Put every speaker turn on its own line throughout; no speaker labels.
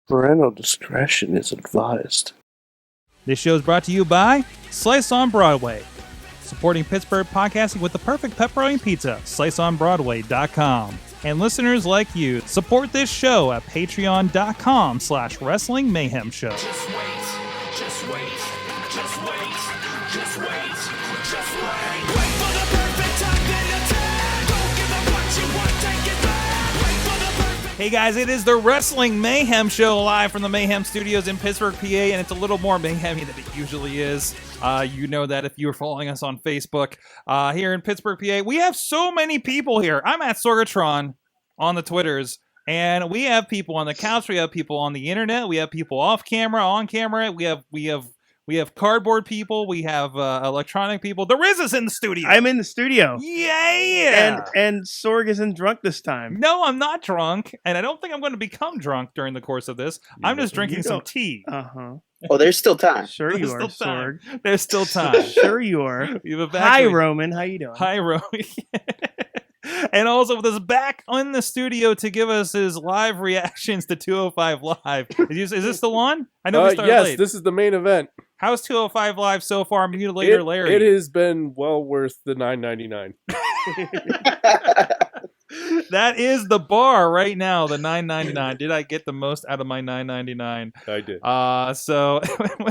Parental discretion is advised.
This show is brought to you by Slice on Broadway, supporting Pittsburgh podcasting with the perfect pepperoni pizza, sliceonbroadway.com. And listeners like you, support this show at patreon.com/Wrestling Mayhem Show.
Just wait, just wait, just wait, just wait, just wait. Wait for the perfect time, then attack. Don't give up what you want, take it back. Wait for the perfect.
Hey guys, it is the Wrestling Mayhem Show live from the Mayhem Studios in Pittsburgh, PA, and it's a little more mayhemy than it usually is. You know that if you're following us on Facebook here in Pittsburgh, PA. We have so many people here. I'm at Sorgatron on the Twitters, and we have people on the couch. We have people on the internet. We have people off camera, on camera. We have cardboard people. We have electronic people. The Rizz is in the studio.
I'm in the studio.
Yeah.
And Sorg isn't drunk this time.
No, I'm not drunk, and I don't think I'm going to become drunk during the course of this. I'm just drinking some tea.
Uh-huh.
Oh, there's still time.
Sure you are,
There's still time.
Sorg.
There's still time.
Sure you are.
You've
Hi,
actually-
Roman. How you doing?
Hi, Roman. And also with us back in the studio to give us his live reactions to 205 Live. Is this the one? I know we started
yes,
late.
this is the main event.
How's 205 Live so far, Mutilator Larry?
It has been well worth the $9.99.
That is the bar right now, the $9.99. Did I get the most out of my $9.99?
I did.
So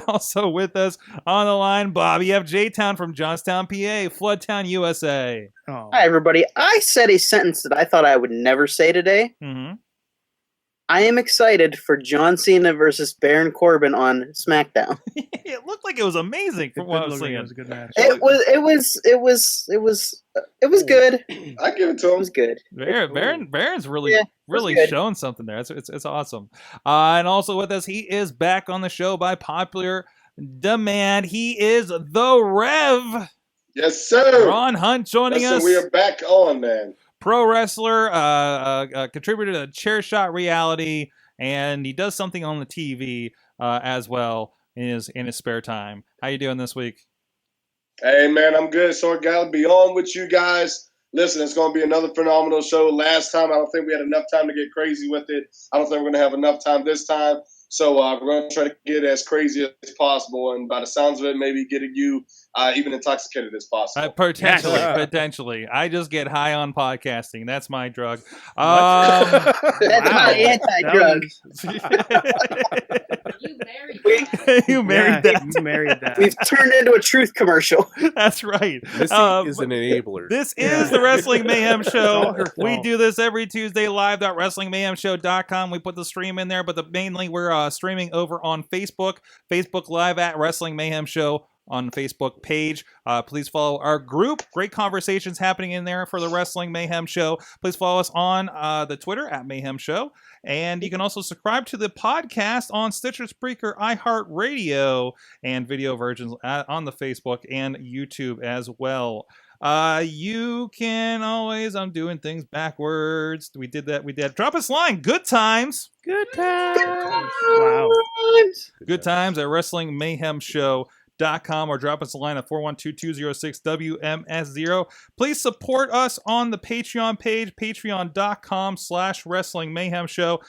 also with us on the line, Bobby F. J-Town from Johnstown, PA, Floodtown, USA.
Oh.
Hi, everybody. I said a sentence that I thought I would never say today.
Mm-hmm.
I am excited for John Cena versus Baron Corbin on SmackDown.
It looked like it was amazing from what I was seeing.
It was a good match.
It was good.
I give it to
It
him.
was good.
Baron's really
Yeah,
really
good.
showing something there. It's awesome. And also with us, he is back on the show by popular demand. He is the Rev.
Yes, sir.
Ron Hunt joining
Yes, sir.
us.
We are back on, man.
Pro wrestler, contributor to Chair Shot Reality, and he does something on the TV as well in his spare time. How you doing this week?
Hey, man, I'm good. So, I'll be on with you guys. Listen, it's going to be another phenomenal show. Last time, I don't think we had enough time to get crazy with it. I don't think we're going to have enough time this time. So we're going to try to get as crazy as possible. And by the sounds of it, maybe getting you even intoxicated as possible.
Potentially. I just get high on podcasting. That's my drug.
That's my anti-drug.
You married that.
You married that.
We've turned into a truth commercial.
That's right.
This is an enabler.
This is the Wrestling Mayhem Show.
all her
We
fault.
do this every Tuesday live at WrestlingMayhemShow.com. We put the stream in there, but mainly we're streaming over on Facebook Live at Wrestling Mayhem Show on Facebook page. Please follow our group. Great conversations happening in there for the Wrestling Mayhem Show. Please follow us on the Twitter at Mayhem Show. And you can also subscribe to the podcast on Stitcher, Spreaker, iHeartRadio, and video versions on the Facebook and YouTube as well. You can always, I'm doing things backwards. We did that. Drop us a line. Good times.
Good times. Wow.
Good times at WrestlingMayhemShow.com or drop us a line at 412-206-WMS0. Please support us on the Patreon page, patreon.com/Wrestling Mayhem Show.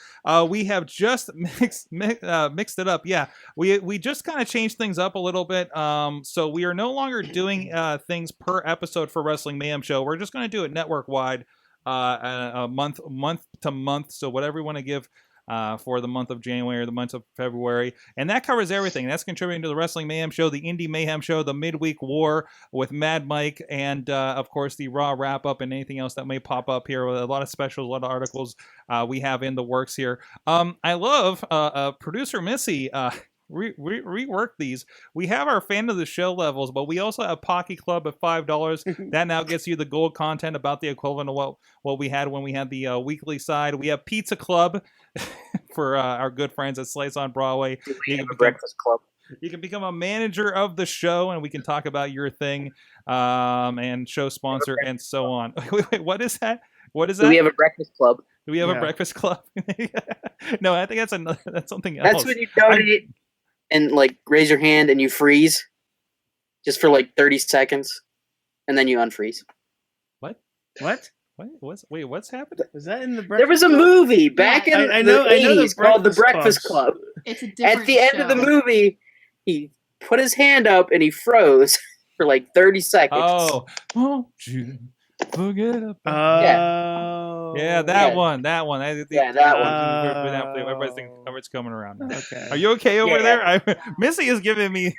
We have just mixed it up. Yeah, we just kind of changed things up a little bit. So we are no longer doing things per episode for Wrestling Mayhem Show. We're just going to do it network wide, month to month. So whatever you want to give for the month of January or the month of February. And that covers everything. That's contributing to the Wrestling Mayhem Show, the Indie Mayhem Show, the Midweek War with Mad Mike, and, of course, the Raw Wrap-Up and anything else that may pop up here. A lot of specials, a lot of articles we have in the works here. I love producer Missy rework these. We have our fan of the show levels, but we also have Pocky Club at $5. That now gets you the gold content, about the equivalent of what we had when we had the weekly side. We have Pizza Club for our good friends at Slice on Broadway.
We have a breakfast club.
You can become a manager of the show, and we can talk about your thing, and show sponsor, and so on. Wait, what is that? What is that?
Do we have a breakfast club?
Do we have a
Yeah.
breakfast club? No, I think that's something else.
That's when you donate and like raise your hand and you freeze just for like 30 seconds and then you unfreeze.
What?
What's happening?
Was that in the
There was a movie back in
I
the
know the
80s called The
Breakfast
Breakfast Club.
It's a different
At the end of the
show.
movie, he put his hand up and he froze for like 30 seconds.
Oh, won't you forget about?
Oh.
Yeah, that
Yeah.
one.
Yeah, that one.
Everybody's coming around.
Okay.
Are you okay over
Yeah.
there? Missy is giving me.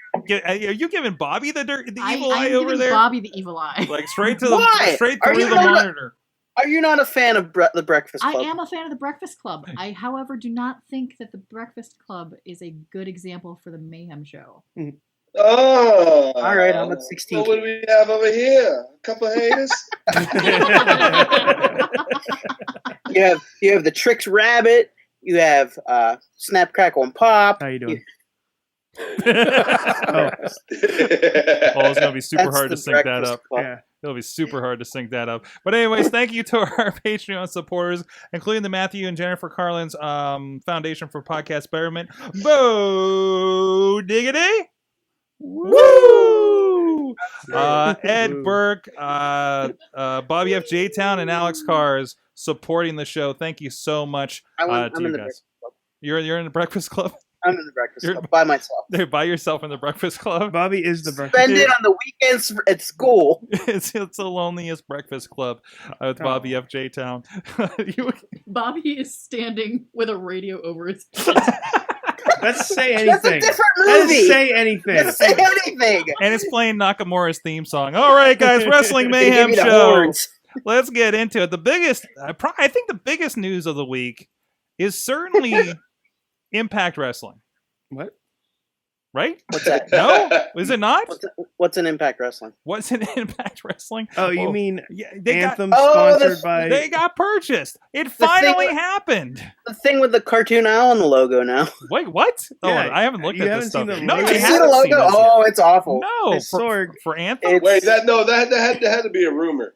Are you giving Bobby the evil eye
I'm
over
giving
there?
Bobby the evil eye.
Like straight to
Why?
straight
Are
through
you
the
not-
monitor.
Are you not a fan of The Breakfast
I
Club?
am a fan of the Breakfast Club. I, however, do not think that the Breakfast Club is a good example for the Mayhem Show.
Oh.
All right, I'm at 16.
Well, what do we have over here? A couple of haters?
You have the Trix Rabbit. You have Snap, Crackle, and Pop.
How you doing?
Oh, it's gonna be super
That's
hard
the
to sync that
Breakfast
up.
Club.
Yeah.
It'll be super hard to sync that up. But anyways, thank you to our Patreon supporters, including the Matthew and Jennifer Carlin's Foundation for Podcast Betterment. Bo Diggity! Woo! Ed Burke, Bobby F. J. Town, and Alex Cars supporting the show. Thank you so much
I'm
to
in
you
the
guys.
Breakfast Club.
You're in the Breakfast Club?
I'm in the Breakfast
You're-
Club by myself.
They're by yourself in the Breakfast Club?
Bobby is the breakfast.
Spend it on the weekends at school.
It's the loneliest breakfast club with Bobby F. J. Town.
Bobby is standing with a radio over his head.
Let's say
That's a
anything.
different
Let's
movie.
say anything.
Let's say anything.
And it's playing Nakamura's theme song. All right, guys, Wrestling
They give
Mayhem
you the
Show.
horns.
Let's get into it. The biggest, I think the biggest news of the week is certainly Impact Wrestling.
What?
Right?
What's that?
No? Is it not?
What's an Impact Wrestling?
What's an Impact Wrestling?
Oh, you
Well,
mean
yeah, they
Anthem
Oh,
sponsored by?
they got purchased. It
thing
finally
with-
happened.
The thing with the cartoon owl on the logo now.
Wait, what?
Yeah,
I haven't looked
you
at
haven't
this stuff.
seen the
No,
logo?
I
You see
haven't
the
seen
logo?
this yet.
Oh, it's awful.
No,
It's Sorg.
for Anthem.
It's-
Wait, that had to be a rumor.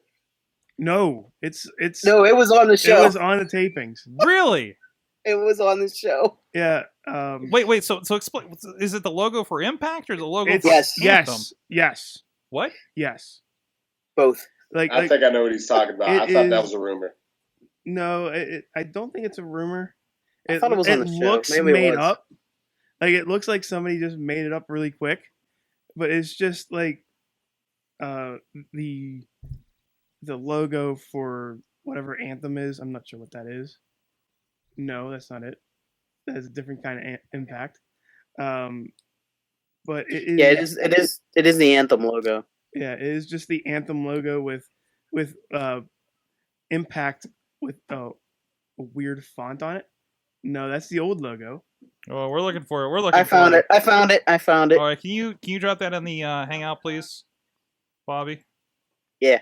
No, it's
No, it was on the show.
It was on the tapings.
Really?
It was on the show.
Yeah.
Wait. So explain. Is it the logo for Impact or the logo
It's,
for
Yes.
Anthem?
Yes.
What?
Yes.
Both.
Like,
I think I know what he's talking about. I
it
thought that
is-
was a rumor.
no, I don't think it's a rumor.
I thought it was on the show.
looks
Maybe it
made
was.
up. Like it looks like somebody just made it up really quick, but it's just like the logo for whatever Anthem is. I'm not sure what that is. No, that's not it. That is a different kind of Impact. But it is.
Yeah, it is the Anthem logo.
Yeah, it is just the Anthem logo with Impact with a weird font on it. No, that's the old logo.
Oh, we're looking for it. We're looking.
I found it. I found it.
All right, can you drop that in the Hangout, please, Bobby?
Yeah.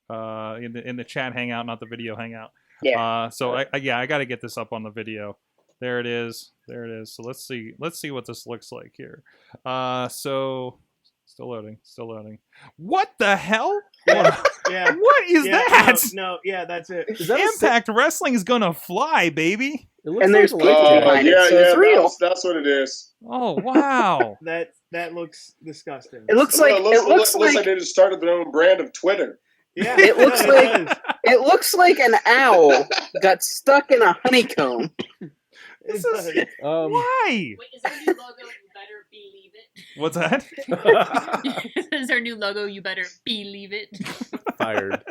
In the chat Hangout, not the video Hangout.
Yeah.
So I got to get this up on the video. There it is. So let's see what this looks like here. So still loading. What the hell?
Yeah.
What is that?
No, yeah, that's it.
Is that
Impact Wrestling is gonna fly, baby.
It looks
And there's
like
people
a
behind it,
yeah,
so it's real.
that's what it is.
Oh wow.
That looks disgusting.
It looks like
It looks like they just started their own brand of Twitter.
Yeah,
It looks
it
like-
does.
it looks like an owl got stuck in a honeycomb.
This is
Um,
why?
Wait, is our new logo? You better believe it.
What's that?
Is our new logo? You better believe it.
fired.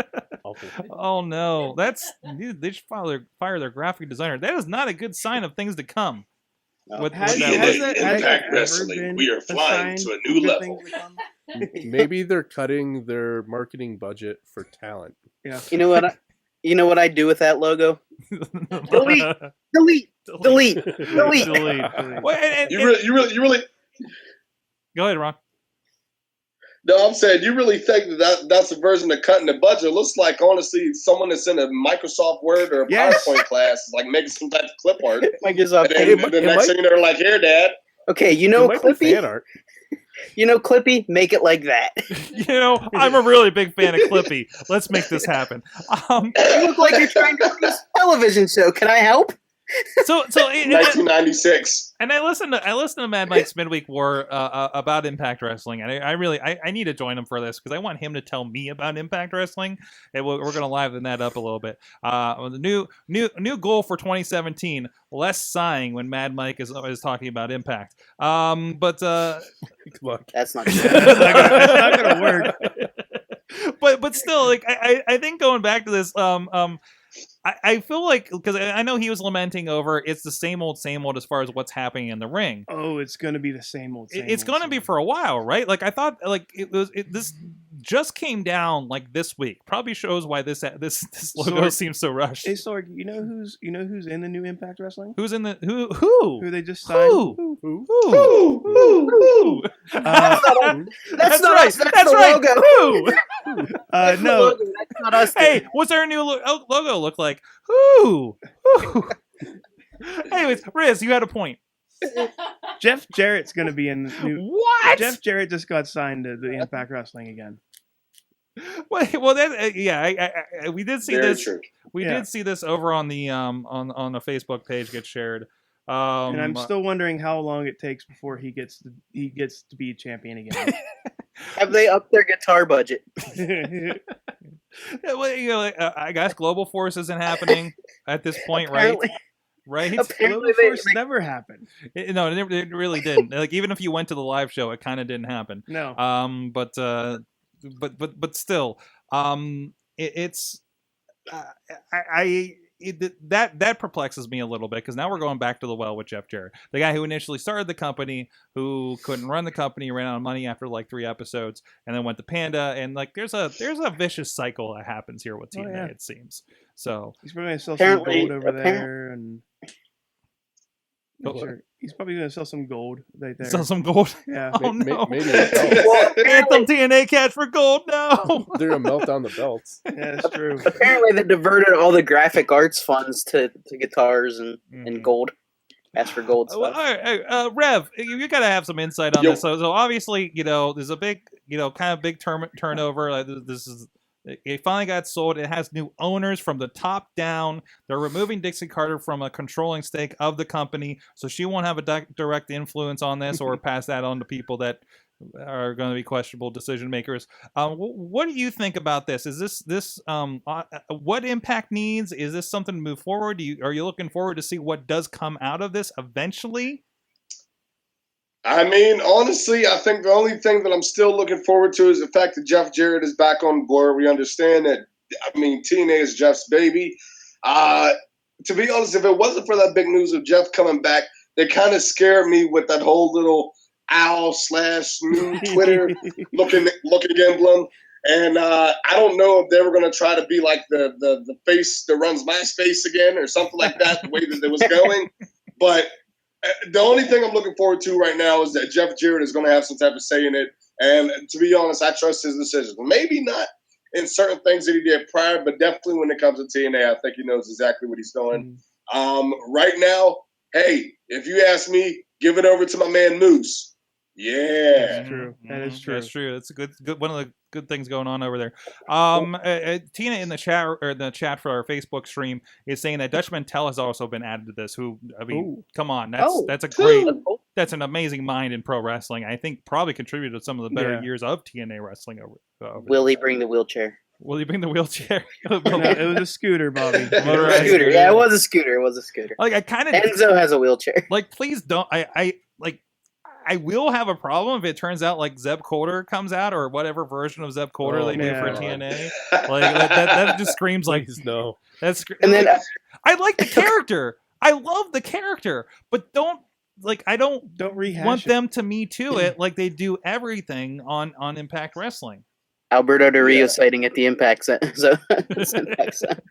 Awful.
Oh no, they should fire their graphic designer. That is not a good sign of things to come. With
Has
that
that
look.
Impact
ever
Wrestling,
been
we are flying
a
to
sign
a new
of good
level.
things to come?
Maybe they're cutting their marketing budget for talent.
Yeah.
You know what I do with that logo? Delete. Delete. Delete.
Well, and-
You really.
Go ahead, Ron.
No, I'm saying you really think that's a version of cutting the budget. It looks like honestly someone that's in a Microsoft Word or a
Yes.
PowerPoint class is like making some type of clip art.
Microsoft.
And then the next thing they're like, "Here, Dad."
Okay, you
It
know
might be fan
Clippy.
art.
You know Clippy. Make it like that.
I'm a really big fan of Clippy. Let's make this happen.
You look like you're trying to produce a television show. Can I help?
So
1996.
and I listened to Mad Mike's Midweek War about Impact Wrestling, and I need to join him for this because I want him to tell me about Impact Wrestling, and we're going to liven that up a little bit. The new goal for 2017: less sighing when Mad Mike is talking about Impact. But
Look,
That's not
That's not gonna work.
but still, like I think going back to this, I feel like, because I know he was lamenting over it's the same old as far as what's happening in the ring.
Oh, it's gonna be the same old.
It's going to be for a while, right? Like I thought, like this just came down like this week. Probably shows why this logo seems so rushed.
Hey, Sorg, you know who's in the new Impact Wrestling?
Who's in the who
Who they just signed?
Who?
That's not
right.
us. That's
That's
the
right.
logo.
Who?
That's the
No.
logo. That's not us.
Hey, what's our new logo look like? Who? Anyways, Rizz, you had a point.
Jeff Jarrett's gonna be in the new.
What?
Jeff Jarrett just got signed to the Impact Wrestling again.
Well, that, yeah, we did see
Very
this.
true.
We
Yeah.
did see this over on the on the Facebook page get shared.
And I'm still wondering how long it takes before he gets to be champion again.
Have they upped their guitar budget?
well, you know, I guess Global Force isn't happening at this point,
Apparently,
right?
apparently
Global Force never happened.
No, it really didn't. Like even if you went to the live show, it kind of didn't happen.
No.
But still, it's that perplexes me a little bit because now we're going back to the well with Jeff Jarrett, the guy who initially started the company, who couldn't run the company, ran out of money after like 3 episodes, and then went to Panda, and like there's a vicious cycle that happens here with TNA.
Yeah.
It seems so.
He's probably gonna sell some
Apparently-
gold over there, and
Oh,
sure. He's probably gonna sell some gold right there.
Sell some gold.
Yeah.
Oh no!
maybe the
Well,
Anthem
apparently,
TNA catch for gold now.
they're gonna melt down the belts.
Yeah, that's true.
apparently they diverted all the graphic arts funds to guitars and gold. Ask for gold
Well, all
stuff.
right, Rev, you got to have some insight on
Yo.
this. So obviously, you know, there's a big, you know, kind of big turnover. Like this is, it finally got sold. It has new owners from the top down. They're removing Dixie Carter from a controlling stake of the company, so she won't have a direct influence on this or pass that on to people that are going to be questionable decision makers. What do you think about this? Is this what Impact needs? Is this something to move forward? Are you looking forward to see what does come out of this eventually?
I mean, honestly, I think the only thing that I'm still looking forward to is the fact that Jeff Jarrett is back on board. We understand that, I mean, TNA is Jeff's baby. To be honest, if it wasn't for that big news of Jeff coming back, they kind of scared me with that whole little owl / new Twitter looking emblem. And I don't know if they were going to try to be like the face that runs MySpace again or something like that, the way that it was going. But the only thing I'm looking forward to right now is that Jeff Jarrett is going to have some type of say in it. And to be honest, I trust his decisions. Maybe not in certain things that he did prior, but definitely when it comes to TNA, I think he knows exactly what he's doing. Right now, hey, if you ask me, give it over to my man Moose. Yeah.
That's true. That is true.
That's true. That's a good one of the good things going on over there. Tina in the chat or the chat for our Facebook stream is saying that Dutch Mantell has also been added to this. Who, I mean,
Ooh.
come on,
Oh.
that's a great,
Oh,
that's an amazing mind in pro wrestling. I think probably contributed to some of the better
Yeah.
years of TNA wrestling over.
will he bring the wheelchair?
Will you bring the wheelchair?
No, it was a scooter, Bobby.
Motorized
Scooter. Yeah, it was a scooter. It was a scooter.
Like I kind of
Enzo has a wheelchair.
like. Please don't. I will have a problem if it turns out like Zeb Coulter comes out or whatever version of Zeb Coulter they do
yeah.
for TNA. Like that just screams like
Please no.
that's.
And then
I like the character. I love the character, but I don't
Don't rehash
want
it.
them to me too it like they do everything on Impact Wrestling.
Alberto Del Rio
Yeah.
sighting at the Impact Center. So, Impact Center.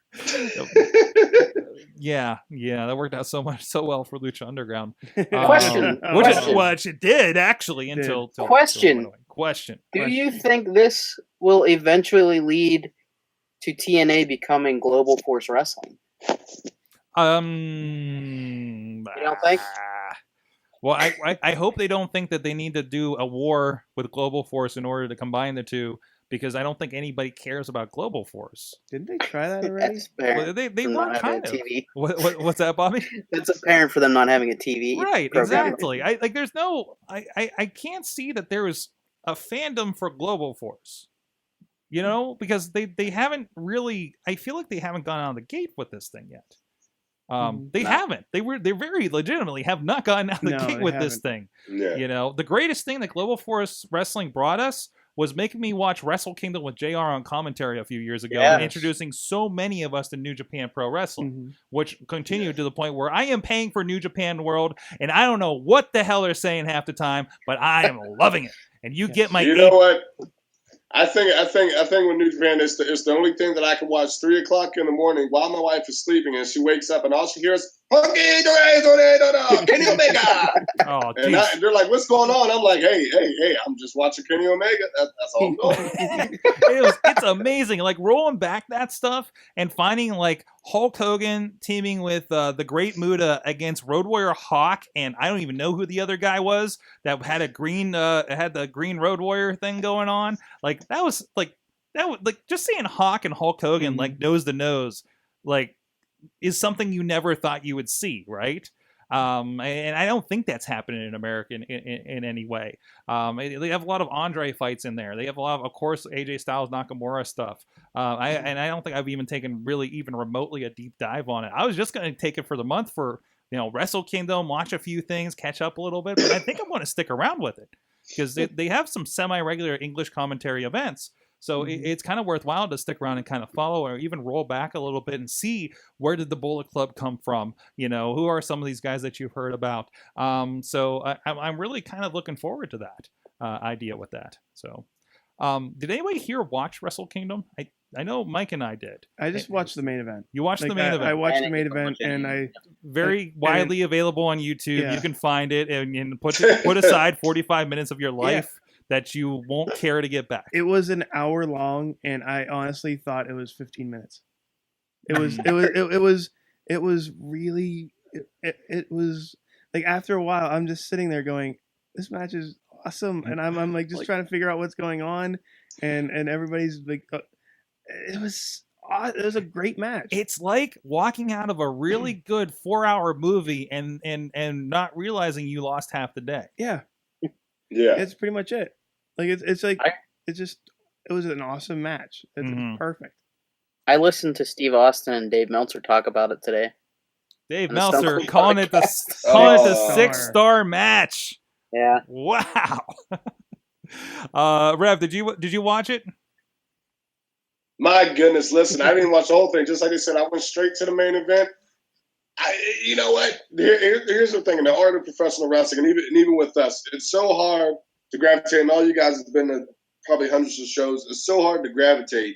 Yeah, that worked out so well for Lucha Underground.
Question.
Which it did actually until
Question.
it went away. Question.
Do you think this will eventually lead to TNA becoming Global Force Wrestling?
You
don't think?
Well, I hope they don't think that they need to do a war with Global Force in order to combine the two. because I don't think anybody cares about Global Force.
Didn't they try that already?
That's apparent.
Well, they
from
were
not having
kind
a
of.
TV.
What's that, Bobby?
It's apparent for them not having a TV.
Right,
program.
exactly. There's no, I can't see that there is a fandom for Global Force. You know, because they haven't really. I feel like they haven't gone out of the gate with this thing yet. They haven't. They very legitimately have not gotten out of the gate with this thing.
Yeah.
You know, the greatest thing that Global Force Wrestling brought us was making me watch Wrestle Kingdom with JR on commentary a few years ago, and introducing so many of us to New Japan Pro Wrestling, which continued to the point where I am paying for New Japan World, and I don't know what the hell they're saying half the time, but I am loving it. And you get my.
You know what? I think with New Japan, it's the only thing that I can watch 3 o'clock in the morning while my wife is sleeping, and she wakes up and all she hears Kenny Omega.
Oh,
and they're like, "What's going on?" I'm like, "Hey, I'm just watching Kenny Omega. That's all I'm doing."
It's amazing. Like rolling back that stuff and finding like Hulk Hogan teaming with the Great Muta against Road Warrior Hawk, and I don't even know who the other guy was that had the green Road Warrior thing going on. Like that was just seeing Hawk and Hulk Hogan like nose to nose, like is something you never thought you would see, right? And I don't think that's happening in America in any way. They have a lot of Andre fights in there. They have a lot of course, AJ Styles, Nakamura stuff. I don't think I've even taken really even remotely a deep dive on it. I was just going to take it for the month for, Wrestle Kingdom, watch a few things, catch up a little bit. But I think I'm going to stick around with it because they have some semi-regular English commentary events. So it's kind of worthwhile to stick around and kind of follow or even roll back a little bit and see where did the Bullet Club come from? Who are some of these guys that you've heard about? So I'm really kind of looking forward to that idea with that. So did anybody here watch Wrestle Kingdom? I know Mike and I did.
I just watched the main event.
You watched the main event?
I watched the main event, and
very widely available on YouTube. Yeah. You can find it and put aside 45 minutes of your life. That you won't care to get back.
It was an hour long, and I honestly thought it was 15 minutes. It was really like after a while, I'm just sitting there going, "This match is awesome," and I'm like just trying to figure out what's going on, and everybody's like, it was a great match.
It's like walking out of a really good 4-hour movie and not realizing you lost half the day.
Yeah,
yeah,
it's pretty much it. Like it was an awesome match. It's perfect.
I listened to Steve Austin and Dave Meltzer talk about it today.
Dave Meltzer calling it the 6-star match.
Yeah.
Wow. Rev, did you watch it?
My goodness, listen, I didn't watch the whole thing. Just like I said, I went straight to the main event. You know what? Here's the thing: in the art of professional wrestling, and even with us, it's so hard to gravitate. And all you guys have been to probably hundreds of shows. It's so hard to gravitate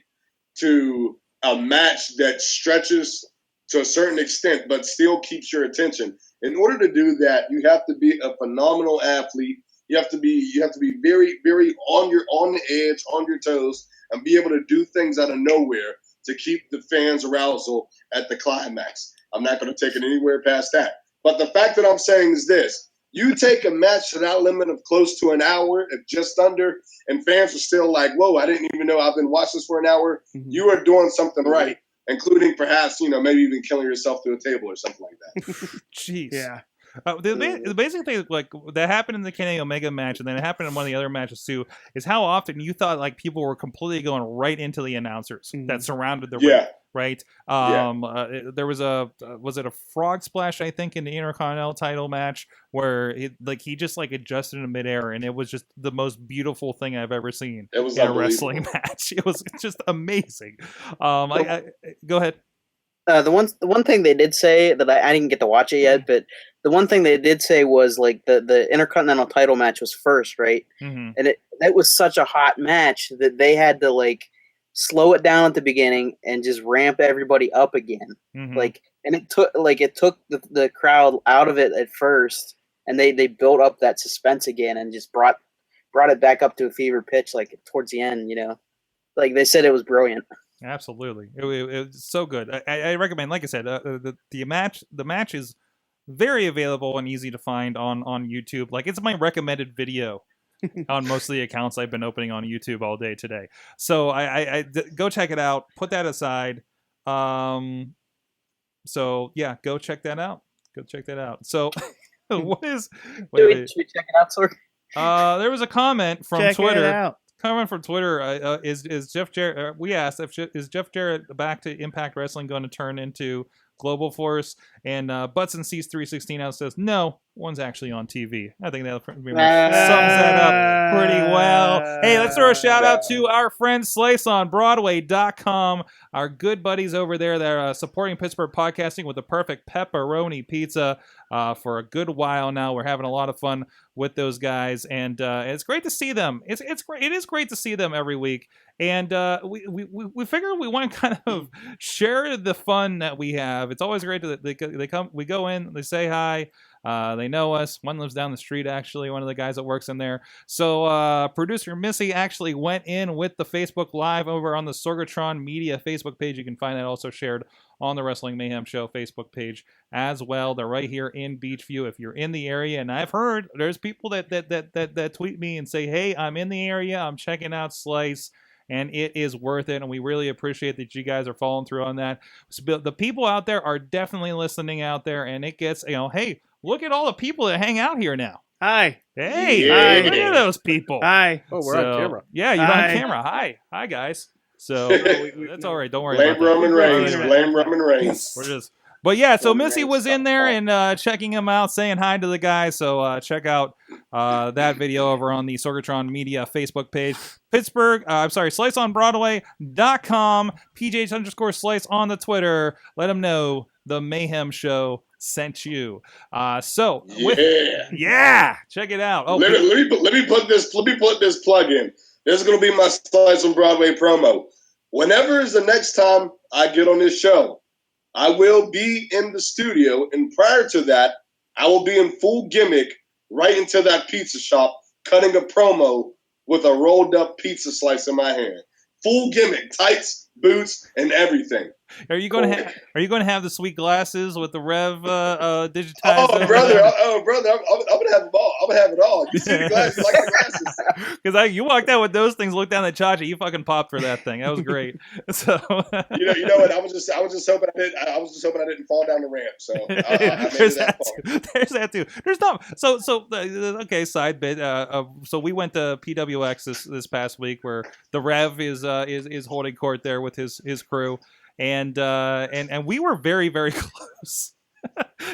to a match that stretches to a certain extent, but still keeps your attention. In order to do that, you have to be a phenomenal athlete. You have to be very, very on the edge, on your toes, and be able to do things out of nowhere to keep the fans' arousal at the climax. I'm not going to take it anywhere past that. But the fact that I'm saying is this. You take a match to that limit of close to an hour, if just under, and fans are still like, whoa, I didn't even know I've been watching this for an hour. Mm-hmm. You are doing something right, including perhaps, maybe even killing yourself through a table or something like that.
Jeez.
Yeah.
The basic thing like that happened in the Kenny Omega match, and then it happened in one of the other matches too, is how often you thought like people were completely going right into the announcers that surrounded the ring, right? There was was it a frog splash, I think, in the Intercontinental title match where he just like adjusted in midair, and it was just the most beautiful thing I've ever seen in a wrestling match. It was just amazing. Go ahead.
The one thing they did say that I didn't get to watch it yet, but the one thing they did say was like the Intercontinental title match was first, right? Mm-hmm. And it was such a hot match that they had to like slow it down at the beginning and just ramp everybody up again. Mm-hmm. It took the crowd out of it at first, and they built up that suspense again and just brought it back up to a fever pitch like towards the end. Like they said, it was brilliant.
Absolutely, it was so good. I recommend, like I said, the match is very available and easy to find on YouTube. Like it's my recommended video on most of the accounts I've been opening on YouTube all day today. So go check it out. Put that aside. So yeah, go check that out. Go check that out. So what is?
Should we check it out, Sorg?
There was a comment from
Check
Twitter.
it out.
Comment from Twitter. Is Jeff Jarrett? We asked is Jeff Jarrett back to Impact Wrestling going to turn into Global Force? And Butts and Seats 316 out says no. One's actually on TV. I think that sums that up pretty well. Hey, let's throw a shout out to our friends SliceOnBroadway.com, our good buddies over there that are supporting Pittsburgh podcasting with the perfect pepperoni pizza for a good while now. We're having a lot of fun with those guys, and it's great to see them. It's great. It is great to see them every week, and we figure we want to kind of share the fun that we have. It's always great that they come. We go in, they say hi. They know us. One lives down the street, actually, one of the guys that works in there. So producer Missy actually went in with the Facebook Live over on the Sorgatron Media Facebook page. You can find that also shared on the Wrestling Mayhem Show Facebook page as well. They're right here in Beachview if you're in the area. And I've heard there's people that tweet me and say, hey, I'm in the area. I'm checking out Slice. And it is worth it, and we really appreciate that you guys are following through on that. So the people out there are definitely listening out there, and it gets, hey, look at all the people that hang out here now.
Hi.
Hey,
Yeah.
look at those people.
Hi.
Oh, we're on camera.
Yeah, you're
Hi.
on camera. Hi, guys. So that's all right. Don't worry
Blame
about that.
Roman Reigns. Blame Roman Reigns.
We're just. But yeah, so
Roman
Missy
Reigns
was in
stop
there
talking.
and checking him out, saying hi to the guys. So check out that video over on the Sorgatron Media Facebook page. Pittsburgh, SliceOnBroadway.com, PJH_Slice on the Twitter. Let them know the Mayhem Show sent you.
Yeah.
Check it out. Oh,
let me put this plug in. This is gonna be my Slice on Broadway promo. Whenever is the next time I get on this show, I will be in the studio, and prior to that, I will be in full gimmick right into that pizza shop, cutting a promo with a rolled up pizza slice in my hand. Full gimmick, tights, boots, and everything.
Are you going to have the sweet glasses with the Rev digitized?
Oh, brother! I'm gonna have them all. I'm gonna have it all. You see the glasses? You like the glasses?
Because you walked out with those things, looked down at Chachi, you fucking popped for that thing. That was great. So
You know what? I was just hoping I didn't fall down the ramp. So I made
there's
it that
that
far.
too. There's that too. There's not. So okay. Side bit. So we went to PWX this past week, where the Rev is holding court there with his crew. And we were very, very close.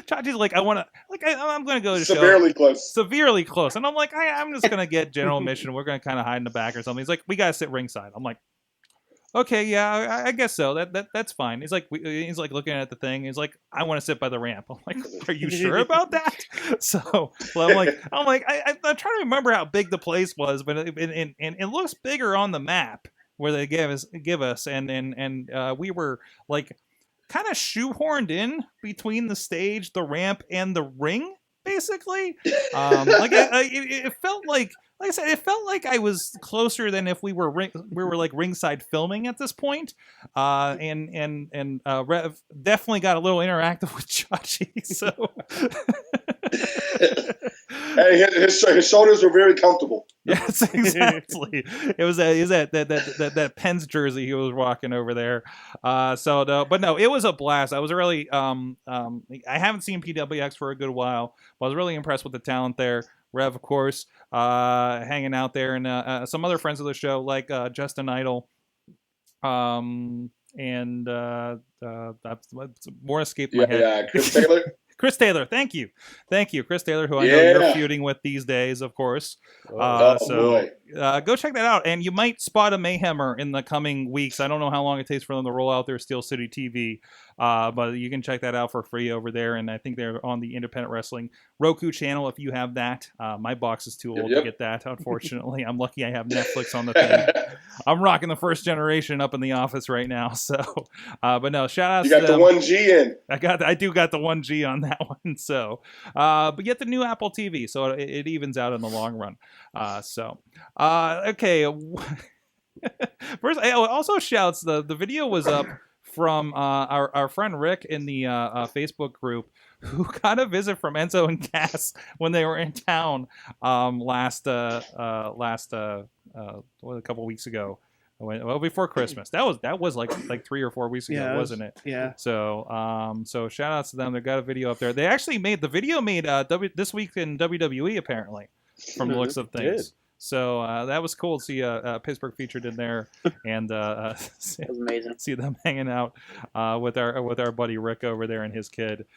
Chachi's like, I'm going to go to
Severely close.
Severely close. And I'm like, I'm just going to get general admission. We're going to kind of hide in the back or something. He's like, we got to sit ringside. I'm like, okay, yeah, I guess so. That's fine. He's like looking at the thing. He's like, I want to sit by the ramp. I'm like, are you sure about that? So well, I'm trying to remember how big the place was, but it looks bigger on the map where they give us, and we were like kind of shoehorned in between the stage, the ramp, and the ring, basically. It felt like I said, it felt like I was closer than if we were like ringside filming at this point. And Rev definitely got a little interactive with Chachi. So.
Hey, his shoulders were very comfortable.
Yes, exactly. It was that Penn's jersey he was rocking over there. But no, it was a blast. I was really I haven't seen PWX for a good while, but I was really impressed with the talent there. Rev, of course, hanging out there, and some other friends of the show like Justin Idol, and more escaped my head.
Yeah, Chris Taylor.
Chris Taylor, thank you, Chris Taylor, who I know you're feuding with these days, of course.
Boy.
Go check that out, and you might spot a Mayhemmer in the coming weeks. I don't know how long it takes for them to roll out their Steel City TV, but you can check that out for free over there, and I think they're on the Independent Wrestling Roku channel if you have that. My box is too old to get that, unfortunately. I'm lucky I have Netflix on the thing. I'm rocking the first generation up in the office right now, so. But no, shout out to them.
You got the 1G in.
I do got the 1G on that one, so. But get the new Apple TV, so it evens out in the long run. Okay. First, also shouts, the video was up from our friend Rick in the Facebook group, who got a visit from Enzo and Cass when they were in town last a couple weeks ago. Well, before Christmas. That was like 3 or 4 weeks ago, wasn't it?
Yeah.
So so shout outs to them. They've got a video up there. They actually made this week in WWE apparently, from the looks of things. So that was cool to see Pittsburgh featured in there, and
That was amazing.
see them hanging out with our buddy Rick over there and his kid,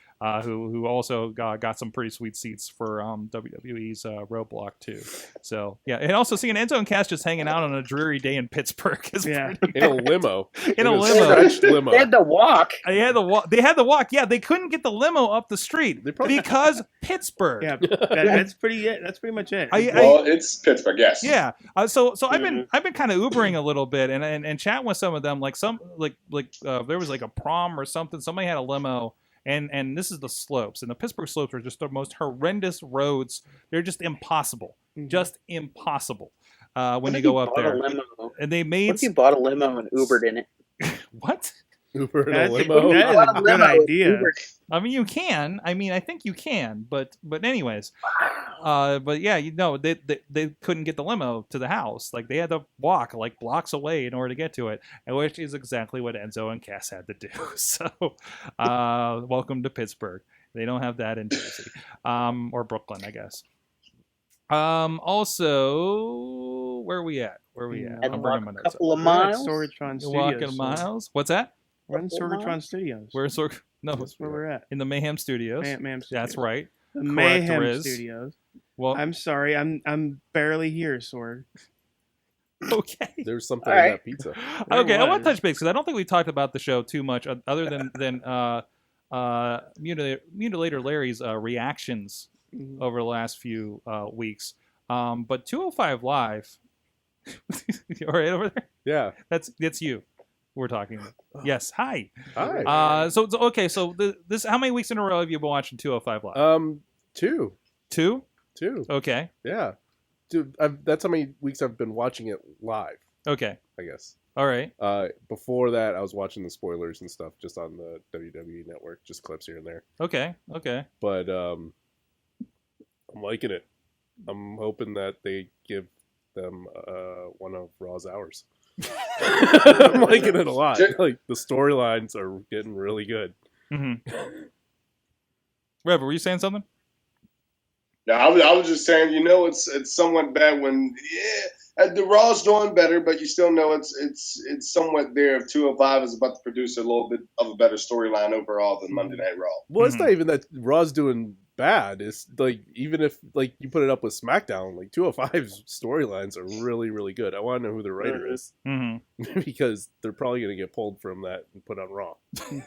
who also got some pretty sweet seats for WWE's Roadblock too. So yeah, and also seeing Enzo and Cass just hanging out on a dreary day in Pittsburgh is pretty
In a limo.
In a
a
limo.
stretched limo.
They had to walk.
They had the walk. Yeah, they couldn't get the limo up the street because Pittsburgh.
Yeah, that's pretty it. That's pretty much it.
Well, it's Pittsburgh, yes.
Yeah. So I've been kind of Ubering a little bit and chatting with some of them. Like there was like a prom or something. Somebody had a limo. And this is the slopes, and the Pittsburgh slopes are just the most horrendous roads. They're just impossible, just impossible when you go up there. And they made.
What if you bought a limo and Ubered in it?
What?
Uber in a
That
limo.
is a good idea.
I mean, you can. I mean, I think you can. But anyways, but yeah, they couldn't get the limo to the house. Like they had to walk like blocks away in order to get to it, which is exactly what Enzo and Cass had to do. So, welcome to Pittsburgh. They don't have that in Jersey, or Brooklyn, I guess. Also, where are we at?
Had to
I'm
walk
bringing my
a
notes up.
couple of
We're at
miles.
Sorgatron
You're walking
Studios.
miles. What's that?
We're in Sorgatron Studios.
Where's Sorg? No,
That's where we're at.
in the Mayhem Studios.
Mayhem Studios.
That's right.
The
Correct,
Mayhem
Rizz.
Studios.
Well,
I'm sorry. I'm barely here, Sorg.
okay.
There's something
All
in
right.
that pizza.
Okay, I want to
was.
touch base because I don't think we talked about the show too much, other than Mutilator Larry's reactions
Mhm.
over the last few weeks. But 205 Live, you all right over there?
Yeah.
That's you. We're talking. Yes. Hi.
Hi.
So okay. So this, how many weeks in a row have you been watching 205 Live?
2.
2. Okay.
Yeah. Dude, that's how many weeks I've been watching it live,
Okay.
I guess.
All right.
Before that, I was watching the spoilers and stuff just on the WWE network, just clips here and there.
Okay.
But I'm liking it. I'm hoping that they give them one of Raw's hours. I'm liking it a lot. Like the storylines are getting really good.
Mm-hmm. Rev, were you saying something?
No, I was just saying, it's somewhat bad when the Raw's doing better, but you still know it's somewhat there. If 205 is about to produce a little bit of a better storyline overall than Monday Night Raw.
Well, it's not even that Raw's doing bad. It's like even if like you put it up with SmackDown, like 205's storylines are really, really good. I want to know who the writer is
Mm-hmm.
because they're probably going to get pulled from that and put on Raw.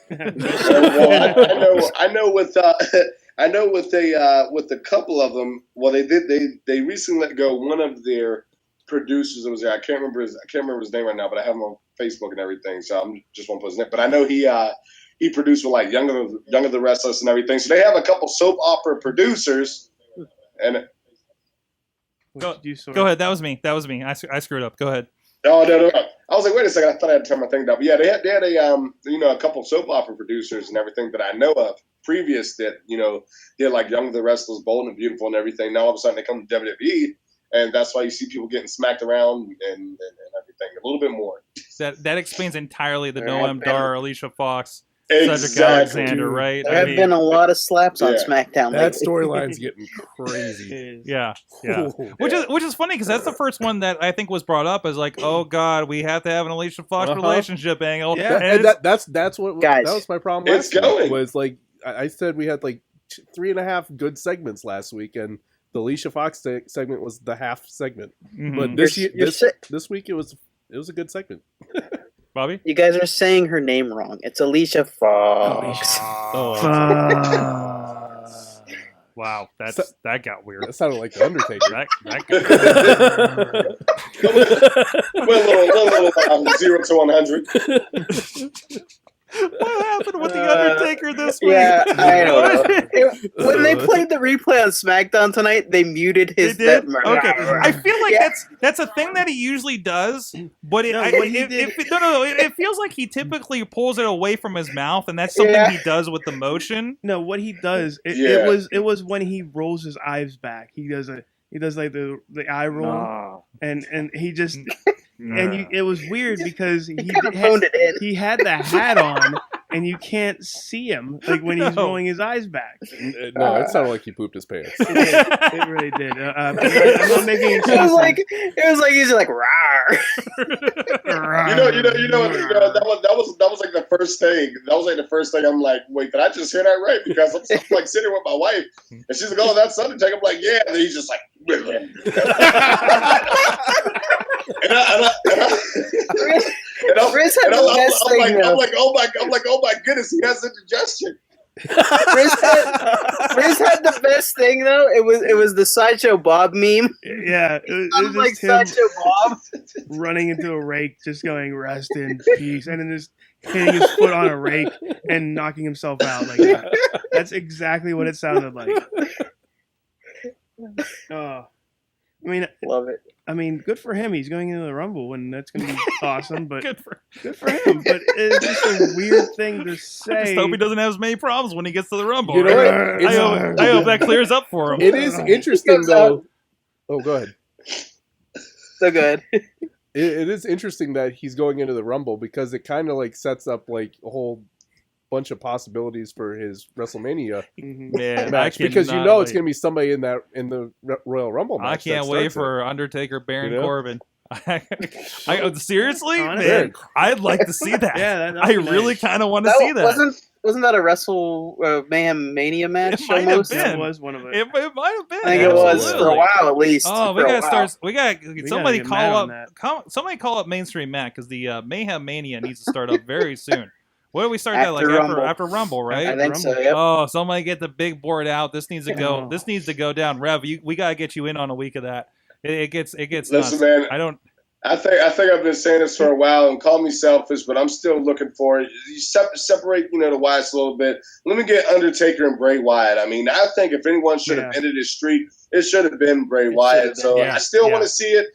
Well, I know with a couple of them. Well, they recently let go one of their producers that was there. I can't remember his name right now, but I have him on Facebook and everything. So I'm just won't put his name. But I know he produced with like Young of the Restless and everything. So they have a couple soap opera producers. And
Go ahead. That was me. I screwed up. Go ahead.
No. I was like, wait a second. I thought I had to turn my thing down. But yeah, they had a couple soap opera producers and everything that I know of previous that did like Young of the Restless, Bold and Beautiful and everything. Now all of a sudden they come to WWE, and that's why you see people getting smacked around and everything a little bit more.
That explains entirely the Noam Dar, Alicia Fox,
Exactly.
Cedric Alexander, right?
There have been a lot of slaps on SmackDown
That
lately.
storyline's getting crazy.
Yeah. Which is funny because that's the first one that I think was brought up as like, oh God, we have to have an Alicia Fox relationship angle.
Yeah, and that's what
Guys,
that was my problem last
it's going.
week. Was like I said we had like 3.5 good segments last week, and the Alicia Fox segment was the half segment.
Mhm.
But this week it was a good segment.
Bobby?
You guys are saying her name wrong. It's Alicia Fox.
Wow, that got weird.
That sounded like the Undertaker.
That got
Well, a little 0 to 100.
What happened with the Undertaker this week?
Yeah, I don't know. When they played the replay on SmackDown tonight, they muted his.
They did? Okay.
I
I feel like
Yeah.
that's a thing that he usually does, but
No,
it feels like he typically pulls it away from his mouth, and that's something
Yeah.
he does with the motion.
No, what he does,
Yeah.
it was when he rolls his eyes back. He does like the eye roll, and he just it was weird because he
kind of phoned it in.
he had the hat on, and you can't see him like when he's
No.
rolling his eyes back.
No, it sounded like he pooped his pants.
It really did. I'm not making
It
excuses.
was like he's like rawr.
That was like the first thing. That was like the first thing. I'm like, wait, did I just hear that right? Because I'm like sitting with my wife, and she's like, oh, that's Undertaker. I'm like, yeah. And then he's just like,
Rizz had the best thing, though.
I'm like, oh my goodness, he has indigestion.
Rizz had the best thing though. It was the Sideshow Bob meme.
Yeah, it was
I'm like
just him
Sideshow Bob.
running into a rake, just going rest in peace, and then just hitting his foot on a rake and knocking himself out like that. That's exactly what it sounded like.
Love it.
I mean, good for him. He's going into the Rumble, and that's going to be awesome. But
Good for.
good for him. But it's just a weird thing to say.
I just hope he doesn't have as many problems when he gets to the Rumble.
You know
right?
what?
I hope that clears up for him.
It is interesting though. Oh, go ahead.
So good.
It is interesting that he's going into the Rumble because it kind of like sets up like a whole bunch of possibilities for his WrestleMania
Man,
match because you know it's going to be somebody in the Royal Rumble match.
I can't wait for Undertaker, Baron Corbin. Seriously,
Honestly.
man, I'd like to see that.
Yeah,
I really kind of want to see that.
Wasn't that a Wrestle Mayhem Mania match?
It might have
almost?
been.
That was one of it.
It might have been.
I think it was for a
Absolutely.
while at least.
Oh, we
For a
gotta
while.
start. We got somebody
get mad on
somebody call up Mainstream Matt because the Mayhem Mania needs to start up very soon. What do we start that like after Rumble, right?
I think so. Yep.
Oh, somebody get the big board out. This needs to go. This needs to go down. Rev, we gotta get you in on a week of that. It gets
Listen,
nuts.
man,
I don't.
I think I've been saying this for a while, and call me selfish, but I'm still looking for it. You separate, the Wyatts a little bit. Let me get Undertaker and Bray Wyatt. I mean, I think if anyone should have ended his streak, it should have been Bray Wyatt. So I still want to see it,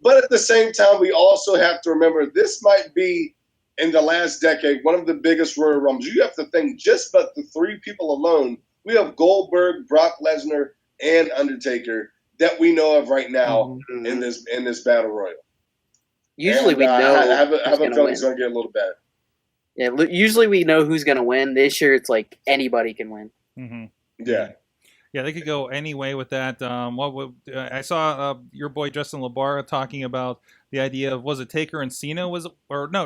but at the same time, we also have to remember this might be in the last decade one of the biggest Royal Rumbles. You have to think just but the three people alone. We have Goldberg, Brock Lesnar, and Undertaker that we know of right now in this battle royal.
Usually we know.
I have a feeling it's going to get a little better.
Yeah, usually we know who's going to win. This year, it's like anybody can win.
Mm-hmm.
Yeah.
Yeah, they could go any way with that. I saw your boy Justin LaBarra talking about the idea of was it Taker and Cena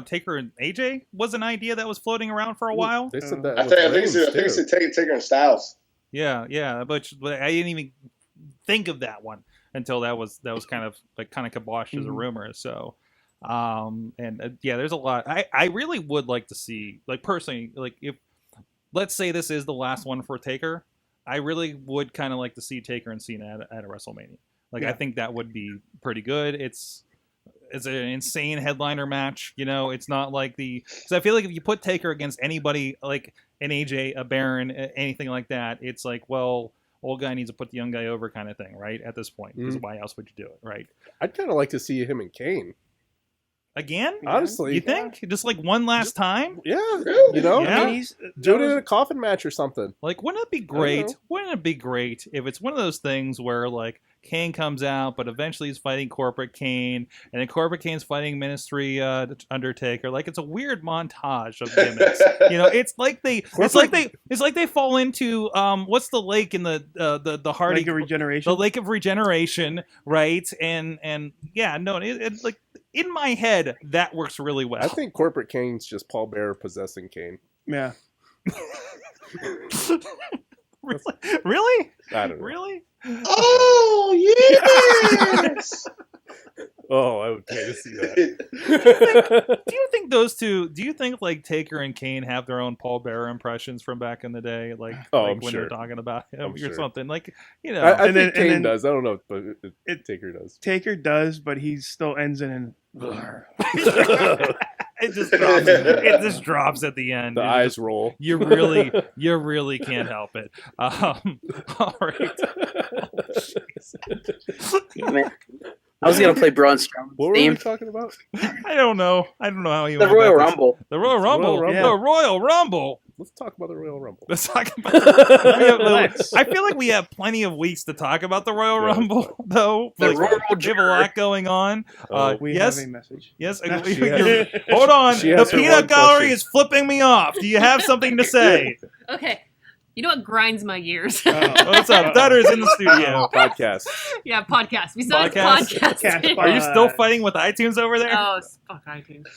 Taker and AJ was an idea that was floating around for a while.
They said that.
I think it's Taker and Styles.
Yeah, but I didn't even think of that one until that was kind of kiboshed as a rumor. So. There's a lot. I really would like to see, like personally, like if let's say this is the last one for Taker, I really would kind of like to see Taker and Cena at a WrestleMania. Like I think that would be pretty good. It's an insane headliner match. It's not like because I feel like if you put Taker against anybody like an AJ, a Baron, anything like that, it's like, well, old guy needs to put the young guy over kind of thing, right? At this point, because why else would you do it, right?
I'd kind of like to see him and Kane.
Again?
Honestly.
You think? Just like one last time?
Yeah.
Yeah.
I mean,
do it in a coffin match or something.
Like, wouldn't it be great? Wouldn't it be great if it's one of those things where, like, Kane comes out, but eventually he's fighting Corporate Kane, and then Corporate Kane's fighting Ministry Undertaker. Like, it's a weird montage of gimmicks. It's like they fall into what's the lake in the Hardy
Lake of Regeneration.
The Lake of Regeneration, right? And yeah, no, it like. In my head, that works really well.
I think Corporate Kane's just Paul Bearer possessing Kane.
Yeah.
Really?
I don't know.
Really?
Oh, yes!
Oh, I would pay to see that.
Do you think those two? Do you think like Taker and Kane have their own Paul Bearer impressions from back in the day? Like,
I'm
when
sure.
they're talking about him
I'm
or
sure.
something. Like,
I think Kane does. I don't know, but Taker does.
Taker does, but he still ends in an.
It just drops. It just drops at the end.
The eyes roll.
You really can't help it. All right.
Man, I was gonna play Braun Strowman's
What were
theme.
we talking about?
I don't know how you
The
went
Royal
about this.
Rumble.
The Royal Rumble.
Royal
Rumble.
The Royal Rumble.
Let's talk about the Royal Rumble.
Let's talk about.
Let's.
I feel like we have plenty of weeks to talk about the Royal
Yeah,
Rumble, though.
The
Like,
Royal
we have a lot going on.
We
yes,
have a message.
yes.
She
you're-
has-
hold on.
she
The
has her
peanut
one
gallery
question.
is flipping me off. Do you have something to say?
Okay. You know what grinds my gears?
What's up? Dutter's in the studio.
Podcast.
Yeah, podcast. Besides
Podcast?
podcasting.
Are you still fighting with iTunes over there?
Oh, fuck iTunes.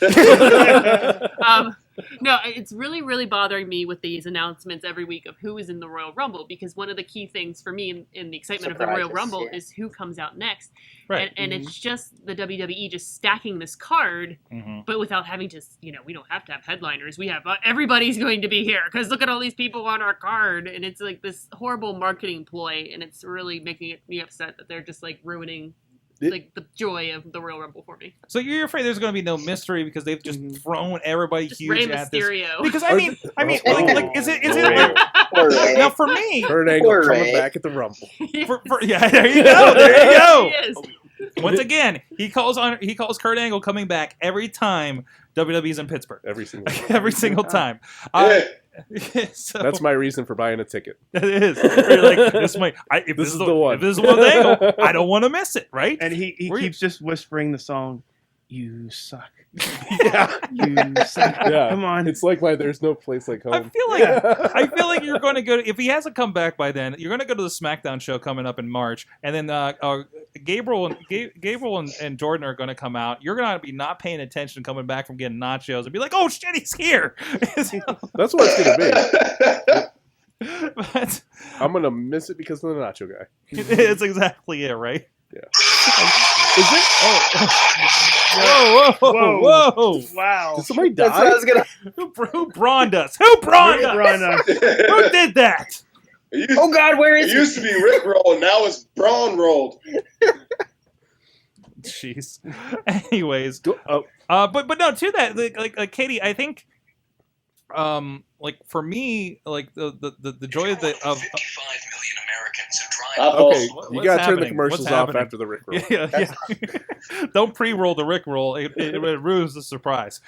No, it's really, really bothering me with these announcements every week of who is in the Royal Rumble, because one of the key things for me in the excitement of the Royal
Surprises,
Rumble
yeah.
is who comes out next.
Right.
And it's just the WWE just stacking this card,
Mhm.
but without having to, we don't have to have headliners. We have everybody's going to be here because look at all these people on our card. And it's like this horrible marketing ploy. And it's really making me upset that they're just like ruining like the joy of the Royal Rumble for me.
So you're afraid there's going to be no mystery because they've just thrown everybody
Just
huge
Rey
at this.
Mysterio.
Because I mean, like, is it
Royal.
like,
Poor Ray.
now for me?
Kurt Angle
Poor
coming
Ray.
back at the Rumble.
Yeah, there you go. There you go.
He is.
Once again, he calls Kurt Angle coming back every time WWE's in Pittsburgh.
Every single time.
Every single time. So
That's my reason for buying a ticket.
it is. You're like, if
This is the one.
If this is one angle, I don't want to miss it, right?
And he
Were you-
keeps just whispering the song, "You suck,
Yeah.
you suck."
Yeah.
Come on.
It's like There's No Place Like
I
Home.
feel like I feel like you're going to go. If he hasn't come back by then, you're going to go to the Smackdown show coming up in March, and then Gabriel and Jordan are going to come out. You're going to be not paying attention, coming back from getting nachos, and be like, "Oh shit, he's here!"
That's what it's going to be.
But
I'm going to miss it because of the nacho guy.
it's exactly it, right?
Yeah.
Is it? Oh. Whoa!
Wow.
Did somebody
That's what I
die?
was gonna.
Who brawned us? Who brawned us?
Ronna.
Who did that?
Oh God, where
It
is
used to be Rick roll, now it's Braun rolled.
Jeez. Anyways,
Oh,
but no, to that, like Katie, I think, like for me, like the joy of
55 million Americans who drive.
okay.
What's
You got to turn the
happening?
commercials
What's
off
happening?
after the Rick roll.
Yeah. Don't pre-roll the Rick roll. It ruins the surprise.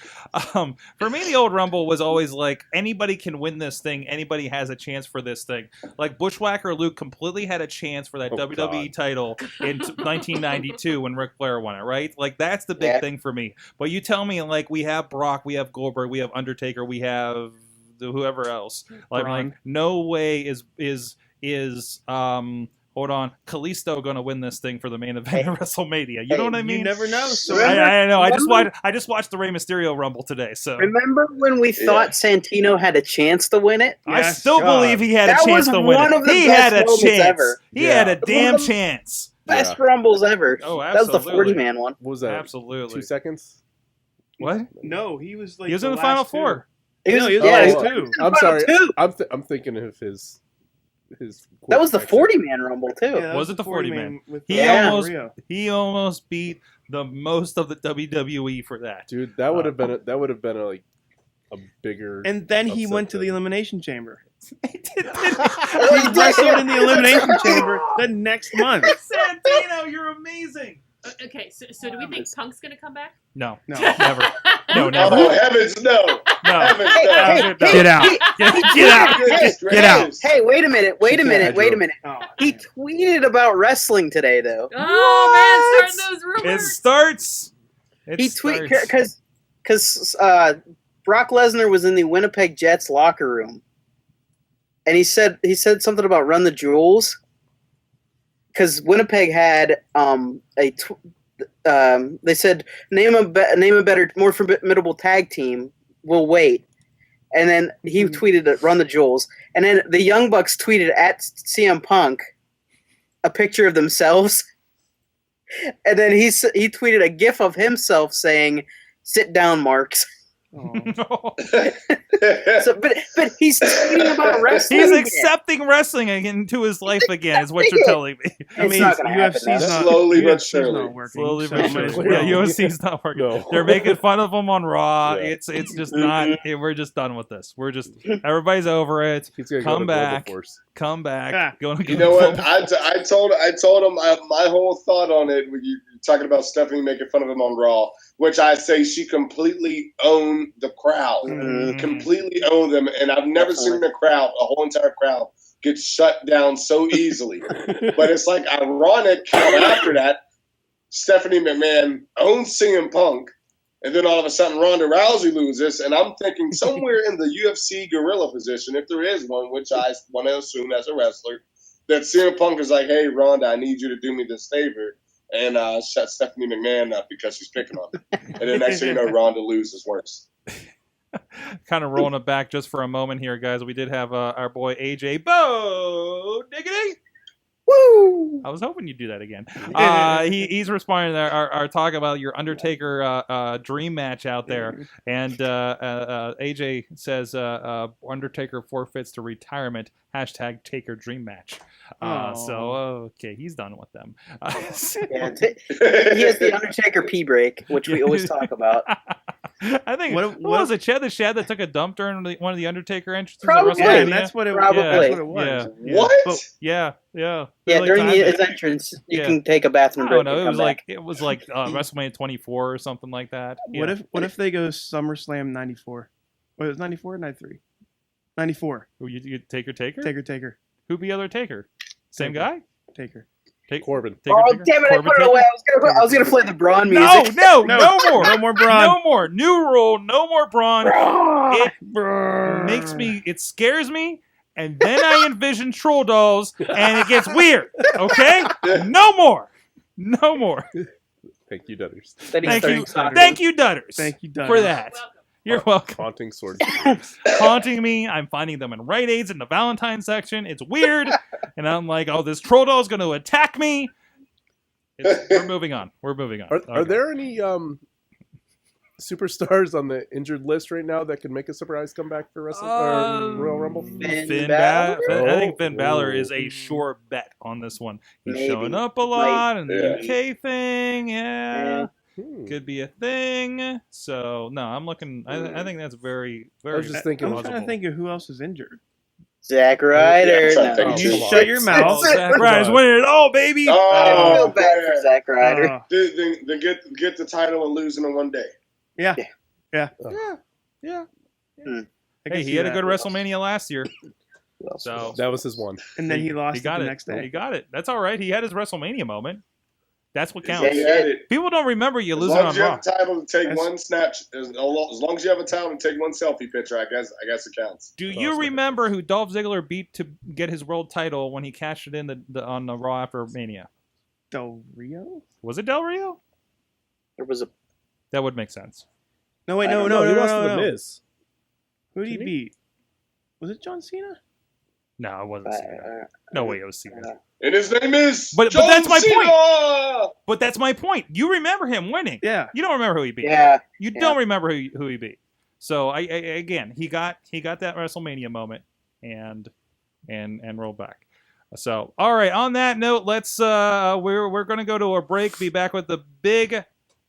For me, the old Rumble was always like, anybody can win this thing. Anybody has a chance for this thing. Like Bushwhacker Luke completely had a chance for that
Oh,
WWE
God.
title in 1992 when Ric Flair won it, right? Like, that's the big
Yeah.
thing for me. But you tell me, like, we have Brock, we have Goldberg, we have Undertaker, we have whoever else. Like,
Braun.
no way is hold on, Kalisto going to win this thing for the main event of WrestleMania. You know what I mean?
You never know. So
I know.
Remember-
I just watched the Rey Mysterio Rumble today, so
Remember when we thought Santino had a chance to win it?
I
Yes,
still
God.
believe he had a
That
chance
was
to win
one
it.
of the
He
best
had a
moments
chance.
ever.
He
Yeah.
had a
One of
damn
the-
chance.
Best
Yeah.
Rumbles ever.
Oh,
That was the
absolutely.
40-man one.
What was that?
Absolutely.
2 seconds?
What?
no, he was like
He was in the final
last two.
four.
He
No, he was
yeah,
the
he
last
was
two.
in the
I'm
final
sorry.
two.
I'm thinking of his.
That was the
quick action.
40-man Rumble too.
Yeah, that
Was
the
it the 40-man?
with
He
Yeah.
almost
Rio.
he almost beat the most of the WWE for that.
Dude, that would have been like a bigger.
And then he
upset
went to the
thing.
Elimination Chamber.
He did.
He wrestled in the Elimination Chamber the next month.
Santino, you're amazing.
Okay, so do we think Punk's gonna come back?
No,
No.
never. No, never.
Oh, heavens, no.
No.
Heavens,
Hey,
no.
hey,
No.
hey,
Get out.
hey,
Get out.
Goodness
Get out.
gracious.
Hey, wait a minute. Wait a
She
minute.
can't
Wait a
do it.
minute.
Oh,
He tweeted about wrestling today, though.
Oh man, starting those
It
rumors.
starts. It
He
starts.
tweeted because Brock Lesnar was in the Winnipeg Jets locker room, and he said something about run the jewels because Winnipeg had they said name a better, more formidable tag team. We'll wait. And then he tweeted run the jewels, and then the Young Bucks tweeted at CM Punk a picture of themselves. And then he tweeted a gif of himself saying, "Sit down, Marks." So, but he's tweeting about wrestling.
He's
again.
accepting wrestling into his life again, is what you're telling me.
It's not gonna happen,
UFC's
though.
not,
Slowly but
UFC's
surely.
not working.
Slowly
so
but
might as
surely.
well.
Yeah, USC's not working.
No.
They're making fun of him on Raw.
Yeah.
It's just not. We're just done with this. We're just everybody's over it.
He's gonna
Come
go to
back.
Global Force.
Come back.
Ah.
You know what? I told him my whole thought on it. When you're talking about Stephanie making fun of him on Raw, which I say she completely owned the crowd, completely owned them, and I've never seen a whole entire crowd, get shut down so easily. But it's like ironic how after that, Stephanie McMahon owns CM Punk, and then all of a sudden Ronda Rousey loses, and I'm thinking somewhere in the UFC gorilla position, if there is one, which I want to assume as a wrestler, that CM Punk is like, hey, Ronda, I need you to do me this favor, and shut Stephanie McMahon up because she's picking on her. And then next thing you know, Ronda loses worse.
Kind of rolling it back just for a moment here, guys. We did have our boy AJ Bo Diggity.
Woo!
I was hoping you'd do that again. He's responding to our talk about your Undertaker dream match out there, and AJ says Undertaker forfeits to retirement. # Taker dream match. So okay, he's done with them.
Yeah, he has the Undertaker pee break, which we always talk about.
I think what was it? Chad the Shad that took a dump during one of the Undertaker entrances
Probably.
at WrestleMania?
Yeah, that's what it,
Probably.
that's what it was.
Yeah.
What?
But-
Yeah.
Yeah,
Like
during
timed
his
it.
entrance, you
Yeah.
can take a bathroom
I
break.
don't know.
and come back.
It was like WrestleMania 24 or something like that.
What if they go SummerSlam 94? Wait, it was 94 or 93? 94.
You Taker?
Taker.
Who'd be other Taker? Same
Taker.
guy?
Taker.
Corbin.
Taker,
Oh
Taker?
damn it!
Corbin
I put it
Taker?
away. I was gonna play the Braun
No,
music.
no more.
No more Braun.
No more. New rule. No more Braun.
Braun!
It scares me, and then I envision troll dolls, and it gets weird. Okay? No more.
Thank you, Dutters.
Then he
Thank
started
you,
talking.
thank you, Dutters.
Thank you, Dutters.
for that. You're welcome.
Haunting Sorg.
Haunting me. I'm finding them in Rite Aids in the Valentine section. It's weird, and I'm like, oh, this troll doll is going to attack me. We're moving on. Are
Okay. There any superstars on the injured list right now that could make a surprise comeback for Royal Rumble?
Finn Balor?
I think Finn Balor is a sure bet on this one. He's
Maybe.
showing up a lot in the
Yeah.
UK thing. Yeah.
Hmm.
Could be a thing. So, no, I'm looking. I think that's very, very.
I was just thinking
I'm
plausible.
trying to think of who else is injured.
Zack Ryder.
I'm trying to
No.
think
You
too long.
shut your mouth.
Zack Ryder's winning it all, baby.
I
Oh,
feel bad for
man.
Zack Ryder.
Then get the title and losing in one day.
Yeah.
Yeah.
I can
Hey, he
see
had a
that.
good WrestleMania last year. So
That was his one.
And then he lost
he got
it the
it.
next day.
He got it. That's all right. He had his WrestleMania moment. That's what
Yeah,
counts.
he
You had it.
People don't remember you
As
losing
long
on
as you
Raw.
have a title to take
That's-
one snatch, as long as you have a title to take one selfie picture, I guess it counts.
Do
Oh,
you
it's like
remember who Dolph Ziggler beat to get his world title when he cashed it in on the Raw after Mania?
Del Rio?
Was it Del Rio?
There was a
That would make sense.
No, wait,
I
no,
don't
no,
know.
no,
he
no,
lost to
no,
the
no.
Miz.
Who did he
Didn't he?
beat? Was it John Cena?
No, it wasn't Cena. No way, it was Cena.
And his name is
But
John
that's my
Cena!
But that's my point. You remember him winning.
Yeah.
You don't remember who he beat.
Yeah.
You
Yeah.
don't remember who he beat. So again, he got that WrestleMania moment and rolled back. So all right. On that note, let's we're gonna go to a break. Be back with the big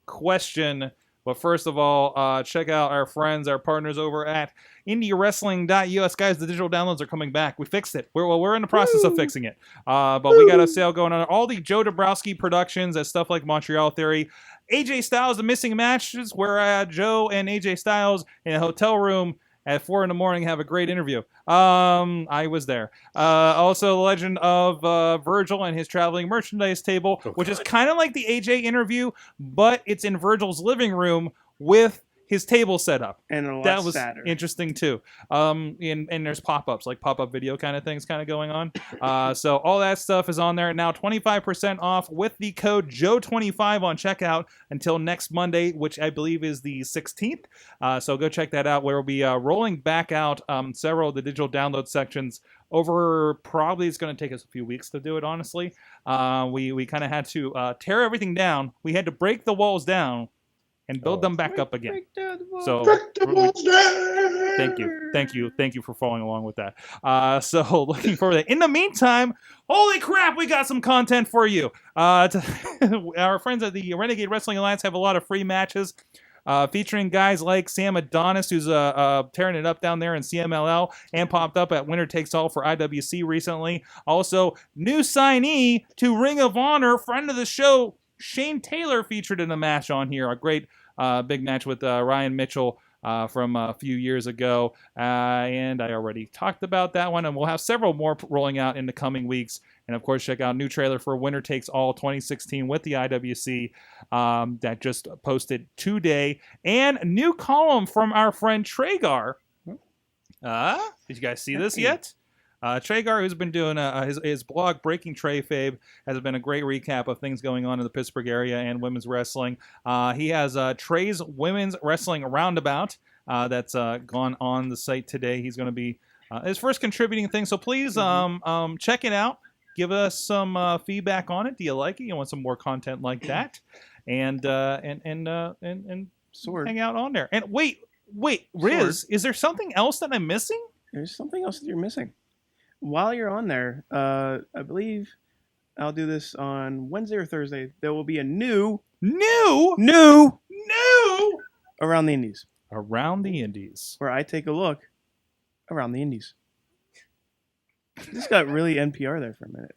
question. But first of all, check out our friends, our partners over at IndieWrestling.us. Guys, the digital downloads are coming back. We fixed it. We're in the process of fixing it. But we got a sale going on. All the Joe Dabrowski productions and stuff like Montreal Theory. AJ Styles, The Missing Matches, where Joe and AJ Styles in a hotel room at 4 a.m. have a great interview. I was there. Also, the legend of Virgil and his traveling merchandise table, which is kind of like the AJ interview, but it's in Virgil's living room with his table set up.
And a lot
That was
sadder.
interesting too. And there's pop-ups, like pop-up video kind of things kind of going on. So all that stuff is on there now. 25% off with the code Joe25 on checkout until next Monday, which I believe is the 16th. So go check that out. Where we'll be rolling back out several of the digital download sections over. Probably it's going to take us a few weeks to do it. Honestly, we kind of had to tear everything down. We had to break the walls down and build them back up again.
Break down the wall.
So
Break the walls down.
thank you for following along with that. So looking forward to that. In the meantime, holy crap, we got some content for you. Our friends at the Renegade Wrestling Alliance have a lot of free matches. Featuring guys like Sam Adonis, who's tearing it up down there in CMLL and popped up at Winner Takes All for IWC recently. Also, new signee to Ring of Honor, friend of the show, Shane Taylor, featured in a match on here. A great big match with Ryan Mitchell from a few years ago. And I already talked about that one, and we'll have several more rolling out in the coming weeks. And, of course, check out new trailer for Winner Takes All 2016 with the IWC that just posted today. And new column from our friend Traegar. Did you guys see this yet? Traegar, who's been doing his blog, Breaking Trayfabe, has been a great recap of things going on in the Pittsburgh area and women's wrestling. He has Trey's Women's Wrestling Roundabout that's gone on the site today. He's going to be his first contributing thing. So please check it out. Give us some feedback on it. Do you like it? You want some more content like that? And
Sorg.
hang out on there. And wait, Rizz, is there something else that I'm missing?
There's something else that you're missing. While you're on there, I believe I'll do this on Wednesday or Thursday. There will be a new Around the Indies, where I take a look around the Indies. This got really NPR there for a minute.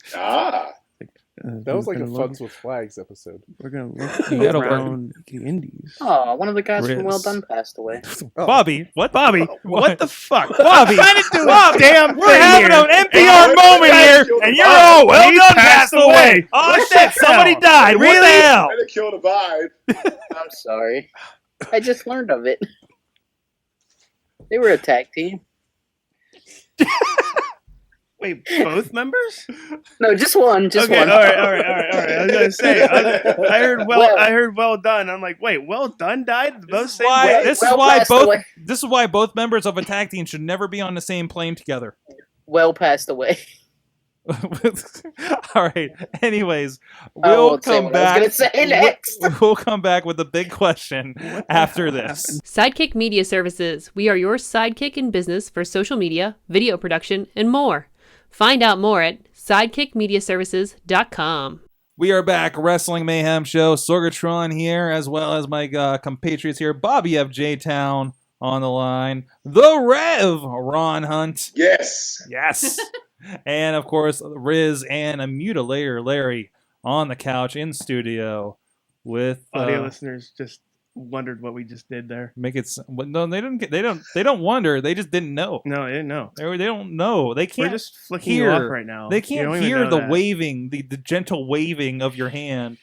That was like a Funds with Flags episode.
We're going to look
You gotta
around the Indies.
Oh, one of the guys
Rizz.
from Well Done passed away.
Bobby, what?
Bobby, what the fuck?
Bobby,
I'm trying to do
Bobby,
a damn
we're
thing
having
here.
an NPR moment here, and you're all well
he
done
passed away.
Oh
What
shit,
the
somebody
hell?
died. What
Really?
the hell?
Way to kill the vibe.
I'm sorry. I just learned of it. They were a tag team.
Wait, both members?
No, just one. Just
Okay,
one.
all right. I was gonna say, I heard well done. I'm like, wait, well done died? Both same way?
This is why both members of a tag team should never be on the same plane together.
Well passed away.
All right. Anyways,
I
we'll
won't say
come
what I was
back.
gonna say next.
We'll come back with the big question after this.
Sidekick Media Services. We are your sidekick in business for social media, video production, and more. Find out more at sidekickmediaservices.com.
We are back, Wrestling Mayhem Show. Sorgatron here, as well as my compatriots here, Bobby F. J-Town on the line, the Rev, Ron Hunt.
Yes.
Yes. And, of course, Rizz and a mutilator, Larry, on the couch in studio with...
Audio listeners just wondered what we just did there.
Make it... No, they don't wonder. They just didn't know.
No, I didn't know.
They don't know. They can't
We're just flicking
hear
you off right now.
They
You
can't
don't even
hear
know
the
that.
waving, the gentle waving of your hand.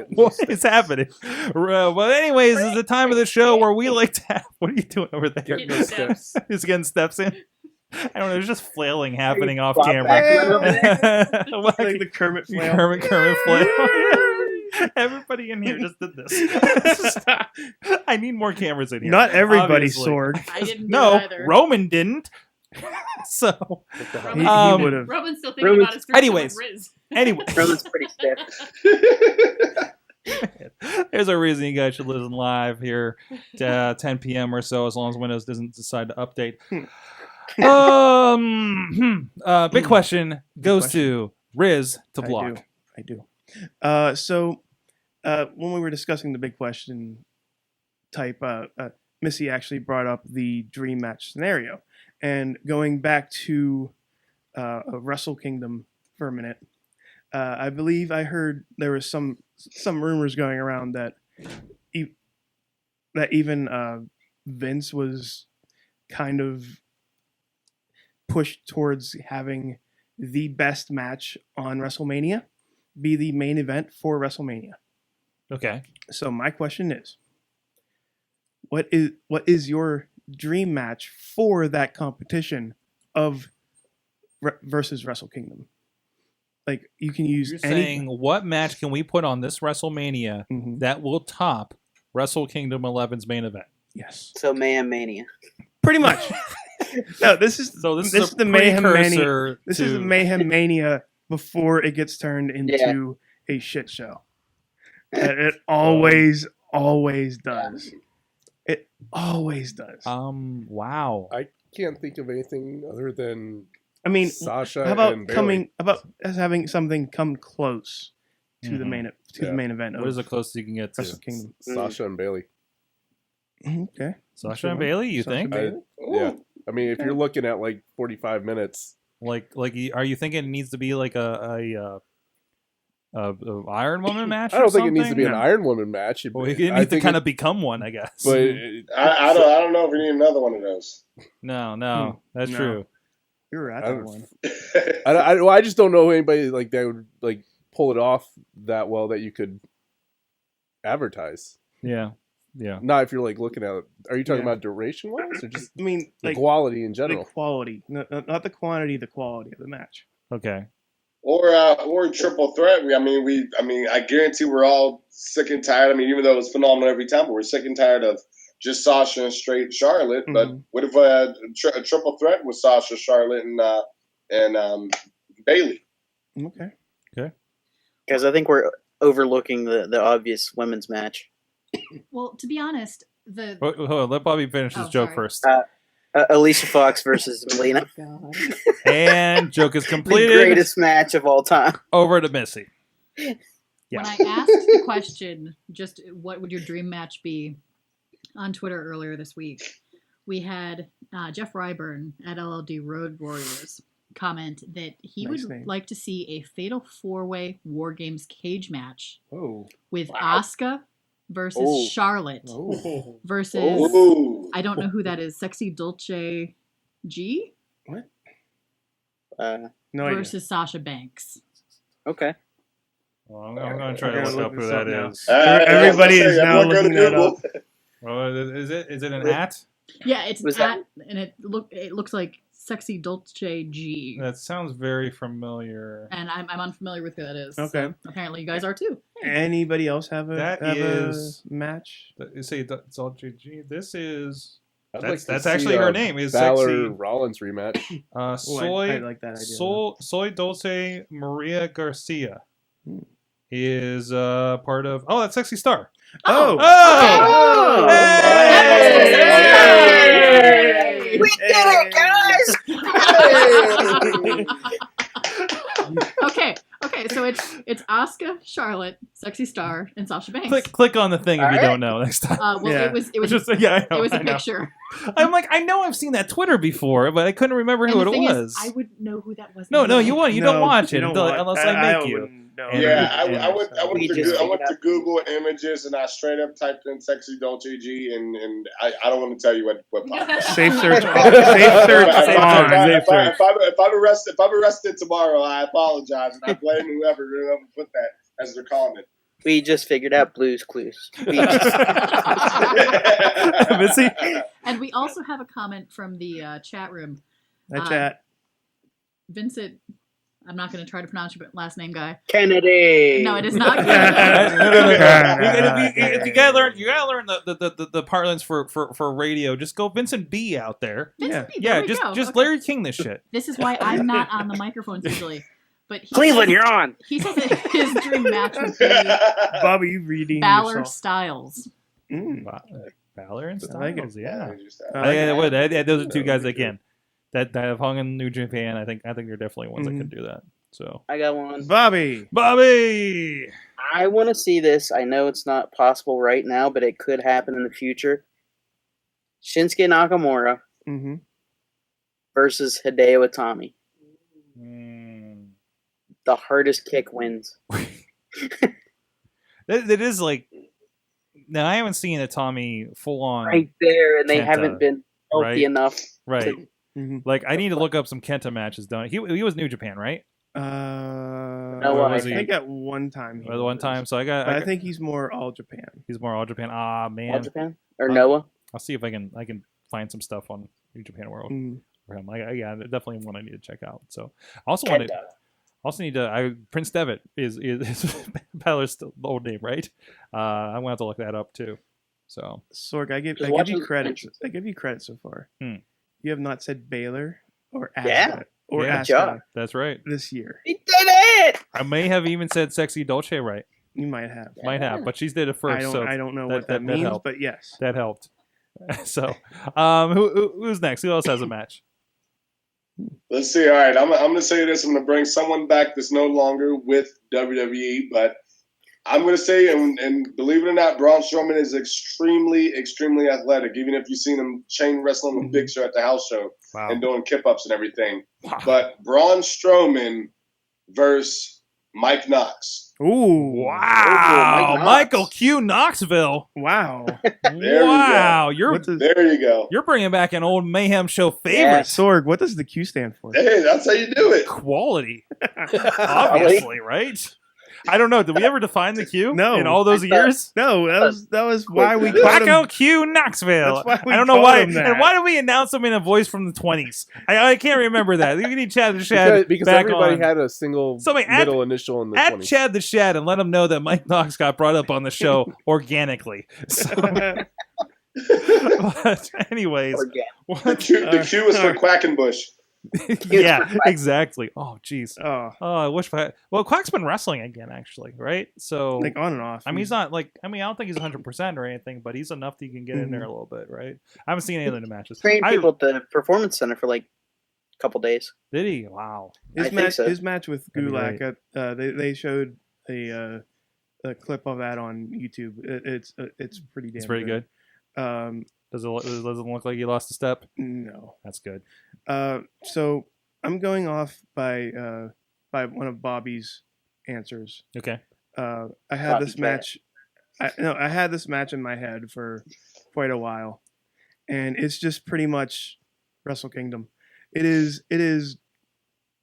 What is happening? Well, anyways, this is the time of the show where we like to have... What are you doing over there?
Getting the steps.
He's getting steps in. I don't know. There's just flailing happening off
Flop
camera.
Like the Kermit flail.
Kermit flail. Everybody in here just did this. I need more cameras in here.
Not everybody,
obviously.
Sorg.
I didn't do
No,
it either.
Roman didn't. So,
He
Um,
would have.
Roman's still thinking about his group
anyways.
with Rizz.
anyway,
Roman's pretty stiff.
there's a reason you guys should listen live here at 10 p.m. or so, as long as Windows doesn't decide to update. Big question goes to Rizz to block.
I do. So when we were discussing the big question type, Missy actually brought up the dream match scenario. And going back to Wrestle Kingdom for a minute, I believe I heard there was some rumors going around that even Vince was kind of pushed towards having the best match on WrestleMania be the main event for WrestleMania.
Okay.
So my question is, what is your dream match for that competition of versus Wrestle Kingdom? Like, you can use
You're
any.
saying, what match can we put on this WrestleMania
Mhm.
that will top Wrestle Kingdom 11's main event?
Yes,
So Mayhem Mania.
pretty much. No, this is
This is
the Mayhem Mania.
precursor
This
to-
is the Mayhem Mania before it gets turned into a shit show. It always does. It always does.
Wow.
I can't think of anything other than
I mean,
Sasha
how about
and Bayley.
us having something come close to the main
Yeah.
event?
What is
of
the closest you can get to?
Wrestle Kingdom?
Sasha and Bayley.
Okay.
Sasha and Bayley, you
Sasha
think?
Bayley?
Yeah. I mean, if you're looking at like 45 minutes,
Like, are you thinking it needs to be like a Iron Woman match?
I don't think it needs to
something?
be an Iron Woman match.
Well, it
I
needs to
think
kind of become one, I guess.
But
I don't know if we need another one of those.
No, that's
No.
true.
You were at
I
that
don't-
one.
I just don't know anybody like that would like pull it off that well that you could advertise.
Yeah.
Not if you're like looking at it. Are you talking
Yeah.
about duration wise or just
I mean,
the
like
quality in
the
general?
quality, not the quantity, the quality of the match.
Okay.
Or triple threat. I mean, I guarantee we're all sick and tired. I mean, even though it's phenomenal every time, but we're sick and tired of just Sasha and straight Charlotte. But what if a triple threat with Sasha, Charlotte, and Bayley?
Okay.
Because I think we're overlooking the obvious women's match.
Well, to be honest,
Hold on, let Bobby finish his
Oh,
joke
sorry.
first.
Alicia Fox versus Melina.
God.
And joke is
The
completed.
greatest match of all time.
Over to Missy. Yeah.
When I asked the question, just what would your dream match be, on Twitter earlier this week, we had Jeff Ryburn at LLD Road Warriors comment that he
Nice
would
name.
like to see a fatal 4-way War Games cage match
Oh.
with
Wow.
Asuka versus
Oh.
Charlotte
Oh.
versus
Ooh.
I don't know who that is, Sexy Dulce G
Uh,
No idea.
versus Sasha Banks.
okay.
Well, I'm going to try
We're
to
gonna
look up
look
who
this
that
up now.
is.
Everybody is now
everyone go to
looking that
Google.
up.
Oh, is it an at?
Yeah, it's
Was
at and it looks like Sexy Dulce G.
That sounds very familiar.
And I'm unfamiliar with who that is.
Okay.
So apparently you guys are too.
Anybody else have a
That
have
is-
a match?
You say it's all GG. This is
I'd
That's-
to
that's
see
actually
a
her name, is
Balor
Sexy.
Rollins rematch.
Oh,
Soy
I like that idea.
Soy Dulce Maria Garcia
Hmm.
is part of. Oh, that's Sexy Star.
Oh,
Oh!
Hey! We did it, guys!
Okay, so it's Asuka, Charlotte, Sexy Star, and Sasha Banks.
Click on the thing if you
Alright.
don't know next time.
Well,
Yeah.
it was
Just yeah, I know,
it was
I
a
know.
picture.
I'm like, I know I've seen that Twitter before, but I couldn't remember
And
who
the
it
thing
was.
is, I would know who that was.
No,
anyway.
you won't. You don't watch it
you don't
until,
watch-
unless I make you.
wouldn't know.
And-
Yeah, I
and-
went
We
to
just
I went
figured
to Google Images and I straight up typed in "sexy Dolce G" and I don't want to tell you what popped up.
Safe search. Safe search.
If I'm arrested tomorrow, I apologize and I blame whoever put that as their comment.
We just figured out Blue's Clues.
Missy?
And we also have a comment from the chat room.
Hi, chat.
Vincent, I'm not going to try to pronounce your last name, guy.
Kennedy.
No, it is not.
No. If you gotta learn the parlance for radio. Just go Vincent B out there.
Vincent B,
Yeah,
there we go.
just
Okay.
Larry King this shit.
This is why I'm not on the microphones usually. But he
Cleveland,
says,
you're on.
He says that his dream match would be
Bobby, you reading
Balor
yourself.
Styles.
Balor and
I like it.
Styles, yeah.
I like it.
Those are two guys again that have hung in New Japan. I think they're definitely ones that can do that. So
I got one.
Bobby.
Bobby.
I want to see this. I know it's not possible right now, but it could happen in the future. Shinsuke Nakamura
Mm-hmm.
versus Hideo Itami.
Mm.
The hardest kick wins.
That is like. Now I haven't seen a Tommy full on.
Right there, and they
Kenta,
haven't been healthy
right?
enough.
Right.
Mm-hmm.
Like I need to look up some Kenta matches done. He was New Japan, right?
I
was he?
think at one time. he
Or the one
was.
time. So
But I think he's more all Japan.
he's more All Japan. Ah
All
man.
Japan or Noah.
I'll see if I can find some stuff on New Japan World
Mm.
for him. Yeah, definitely one I need to check out. So I also need to. Prince Devitt is Balor's still the old name, right? I'm gonna have to look that up too. So
Sorg, I give
Just
you
watching
credit.
entrance.
I give you credit so far.
Hmm.
You have not said Baylor or Asuka
Yeah.
or
Yeah.
Asuka
Job.
that's right.
this year.
He did it!
I may have even said Sexy Dolce right.
You might have.
Might have, but she's did it first.
I don't know what that means,
helped.
but yes.
That helped. So, who's next? Who else has a match?
Let's see. All right, I'm going to say this. I'm going to bring someone back that's no longer with WWE, but I'm going to say, and believe it or not, Braun Strowman is extremely, extremely athletic, even if you've seen him chain wrestling with Big Show at the house show and doing kip-ups and everything.
Wow.
But Braun Strowman versus Mike Knox.
Ooh.
Wow. Michael Q. Knoxville.
Wow.
Wow.
There you go.
You're bringing back an old Mayhem Show favorite.
Yeah, Sorg, what does the Q stand for?
Hey, that's how you do it.
Quality. Obviously, right? I don't know. Did we ever define the Q?
No.
In all those years?
No, that was why we called
Wacko
him.
Q Knoxville.
That's why we
I don't know
called
why.
him that.
And why did we announce him in a voice from the 20s? I can't remember that. We need Chad the Shad
because
back
everybody
on.
had a single middle initial in the
At
20s.
Chad the Shad and let him know that Mike Knox got brought up on the show organically. So, but anyways,
The Q was for Quackenbush.
yeah, exactly. Oh, jeez.
Oh,
I wish. Quack's been wrestling again, actually, right? So,
like on and off.
I mean, he's not like. I mean, I don't think he's 100% or anything, but he's enough that you can get in there a little bit, right? I haven't seen any of the matches.
Trained people at the Performance Center for like a couple days.
Did he? Wow.
His match with
That'd be
Gulak. They showed a clip of that on YouTube. It's pretty damn.
It's pretty good. Doesn't look like he lost a step.
No,
that's good.
So I'm going off by one of Bobby's answers.
Okay.
I had this match. I had this match in my head for quite a while, and it's just pretty much Wrestle Kingdom. It is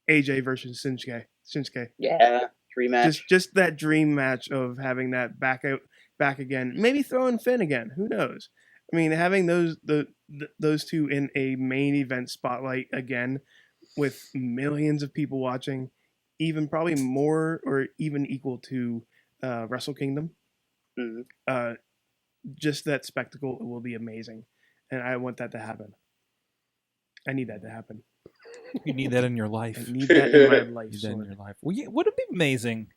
AJ versus Shinsuke.
Yeah, dream match.
Just that dream match of having that back again. Maybe throwing Finn again. Who knows? I mean, having those two in a main event spotlight again, with millions of people watching, even probably more or even equal to Wrestle Kingdom.
Mm-hmm.
Just that spectacle will be amazing, and I want that to happen. I need that to happen.
You need that in your life.
I need that in my life.
Need that in your life. Well, would it be amazing?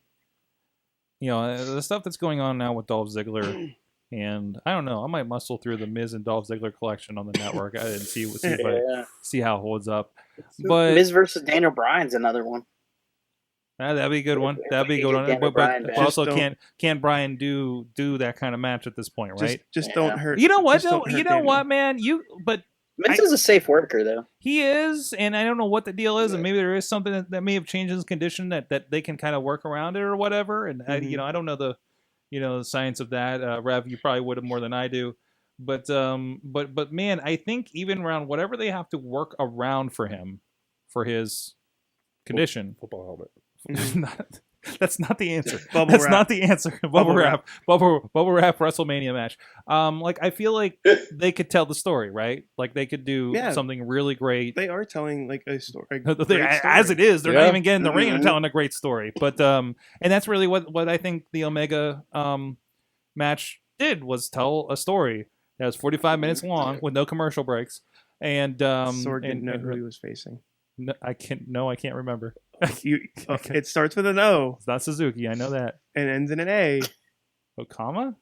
You know, the stuff that's going on now with Dolph Ziggler. And I don't know. I might muscle through the Miz and Dolph Ziggler collection on the network. I didn't see how it holds up. But
Miz versus Daniel Bryan's another one.
That'd be a good one. That'd be a good one. But also, can't Bryan do that kind of match at this point, right?
Just don't hurt.
You know what?
Though?
You know what, man?
Miz is a safe worker, though.
He is, and I don't know what the deal is, and maybe there is something that may have changed his condition that they can kind of work around it or whatever. And I don't know the science of that. Rev, you probably would have more than I do. But man, I think even around whatever they have to work around for him, for his condition.
Football helmet.
That's not the answer.
Bubble wrap.
Not the answer. Bubble wrap. Bubble wrap WrestleMania match. Like I feel like they could tell the story, right? Like they could do something really great.
They are telling like a story.
As it is, they're not even getting the ring and telling a great story. But and that's really what I think the Omega match did, was tell a story that was 45 minutes long with no commercial breaks. And
Sorg didn't know who he was facing.
No, I can't remember.
It starts with an O.
It's not Suzuki, I know that.
And ends in an A.
Okada.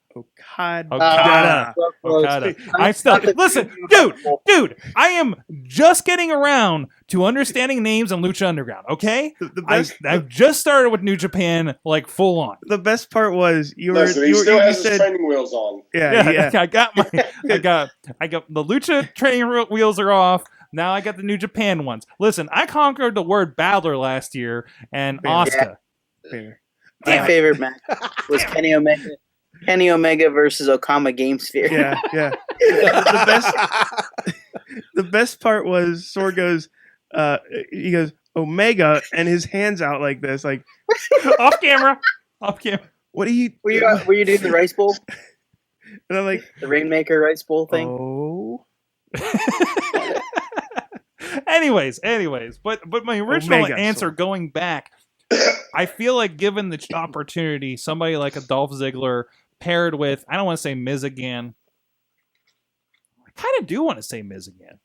I still listen, dude. I am just getting around to understanding names on Lucha Underground. Okay, I've just started with New Japan, like full on.
The best part was
he still has his training wheels on.
Yeah.
I got the Lucha training wheels are off. Now I got the New Japan ones. Listen, I conquered the word Battler last year and Asuka.
My favorite match was Kenny Omega versus Okama Game Sphere.
Yeah. The best part was Sorg goes, he goes, Omega, and his hands out like this, like
off camera.
What are you?
Were you doing the rice bowl?
And I'm like,
the Rainmaker rice bowl thing.
Oh.
Anyways, but my original answer going back, I feel like given the opportunity, somebody like a Dolph Ziggler paired with, I don't want to say Miz again. I kind of do want to say Miz again.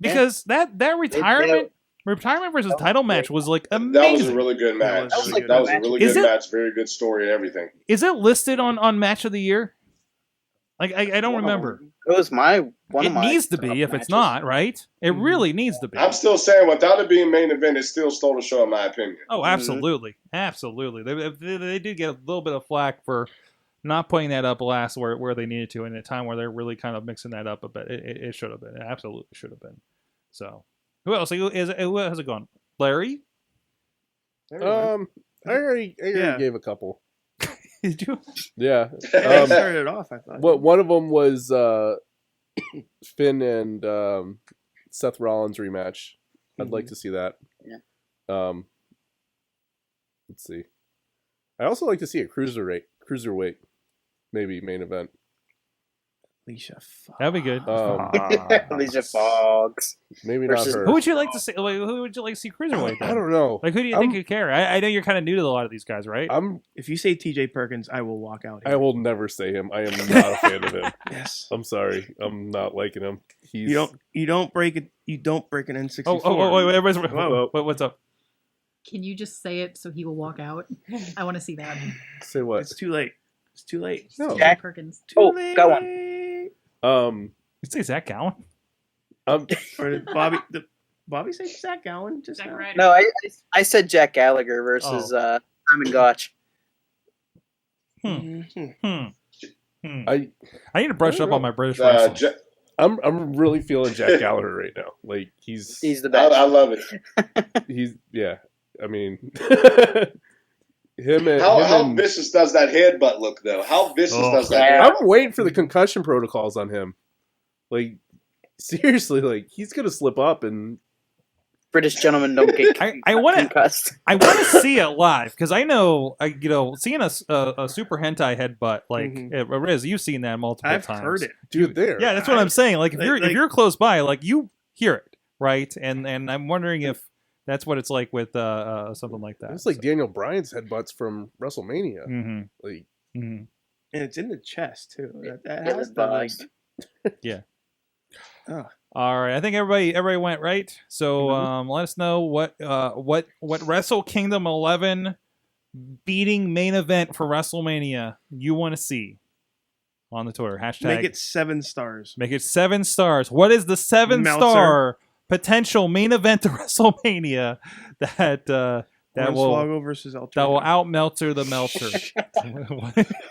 Because that retirement Retirement versus title match was like
That
amazing.
was a really good match.
That was
like
That was a
match.
really good match. Very good story and everything.
Is it listed on Match of the Year? Like I don't remember.
It was one
It
of my
needs to be if it's
matches.
not, right? It really needs to be.
I'm still saying, without it being main event, it still stole the show, in my opinion.
Oh, absolutely, absolutely. They did get a little bit of flack for not putting that up last where they needed to in a time where they're really kind of mixing that up a bit. It should have been. It absolutely should have been. So, who else? Who has it gone? Larry?
I already gave a couple.
Did you?
Yeah.
I started it off, I thought.
One of them was Finn and Seth Rollins rematch. I'd like to see that.
Yeah.
Let's see. I'd also like to see a cruiserweight, maybe main event.
Alicia Fox.
That'd be good.
Alicia Fox.
Maybe not
Versus-
her.
Who would you like to see? Like, who would you like to see cruiserweight?
I
then?
don't know.
Like, who do you think could care? I know you're kind of new to a lot of these guys, right?
If you say TJ Perkins, I will walk out
I
here.
will never say him. I am not a fan of him.
Yes.
I'm sorry. I'm not liking him. He's
You don't break it. You don't break an N64.
Wait, everybody's,
Whoa.
what's up?
Can you just say it so he will walk out? I want to see that.
say what?
It's too late. It's too late.
No.
Jack-
Perkins.
Too
Oh,
late.
got one.
You say Zach Gowen?
Or did Bobby say Zach Gowen just
Zack
now?
Ryder.
No, I said Jack Gallagher versus Simon Gotch.
Mhm.
I
need to brush up on my British wrestling.
I'm really feeling Jack Gallagher right now. Like
He's the best.
I love it.
he's yeah. I mean, him
How
and
vicious does that headbutt look, though? How vicious does that
yeah.
headbutt?
I'm waiting for the concussion protocols on him. Like seriously, like he's gonna slip up and
British gentlemen don't get
I want to
concussed.
I want to see it live because I know seeing a super hentai headbutt like Rizz, you've seen that multiple
I've
times.
heard it.
dude there.
Yeah, that's what I'm saying. Like if
like-
you're close by, like you hear it, right? And I'm wondering if that's what it's like with something like that.
It's like Daniel Bryan's headbutts from WrestleMania.
Mm-hmm.
Like
And it's in the chest too. That
It
has
was
to like.
buzzed.
Yeah.
Oh.
All right, I think everybody went right. So let us know what Wrestle Kingdom 11 beating main event for WrestleMania you want to see on the Twitter hashtag.
Make it 7 stars.
Make it 7 stars. What is the 7-star potential main event of WrestleMania that will
Hornswoggle versus El
that will
Torito.
out Meltzer the Meltzer?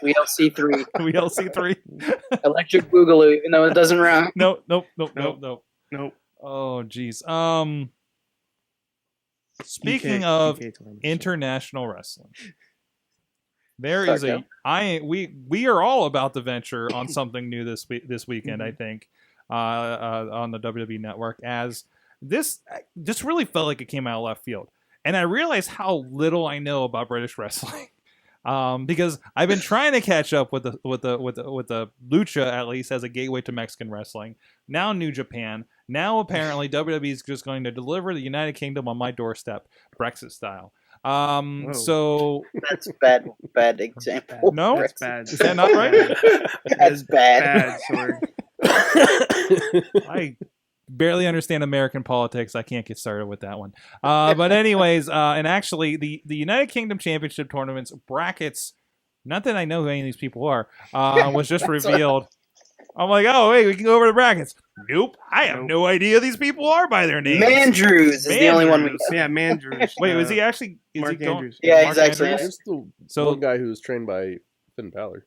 We all see 3.
We LC3.
Electric Boogaloo, even though it doesn't rhyme.
Nope.
Nope.
Oh, geez. Speaking of international wrestling, there is we are all about to venture on something new this weekend. I think on the WWE Network, as this really felt like it came out of left field, and I realized how little I know about British wrestling. Because I've been trying to catch up with the lucha, at least as a gateway to Mexican wrestling. Now New Japan. Now apparently WWE is just going to deliver the United Kingdom on my doorstep, Brexit style. So
That's bad example.
no,
That's bad.
Is that not right?
That's bad.
Bad, Sorg.
I barely understand American politics. I can't get started with that one. But anyways, and actually the United Kingdom Championship Tournament's brackets, not that I know who any of these people are, was just revealed. I'm like, oh, wait, we can go over the brackets. Nope. I have no idea these people are by their names.
Mandrews is the only one we
Mandrews.
got.
Yeah, Mandrews.
Wait, was he actually? Is
Mark
he going?
Andrews.
Yeah,
Mark
he's actually-
Andrews?
there's the
So-
one guy who was trained by Finn Balor.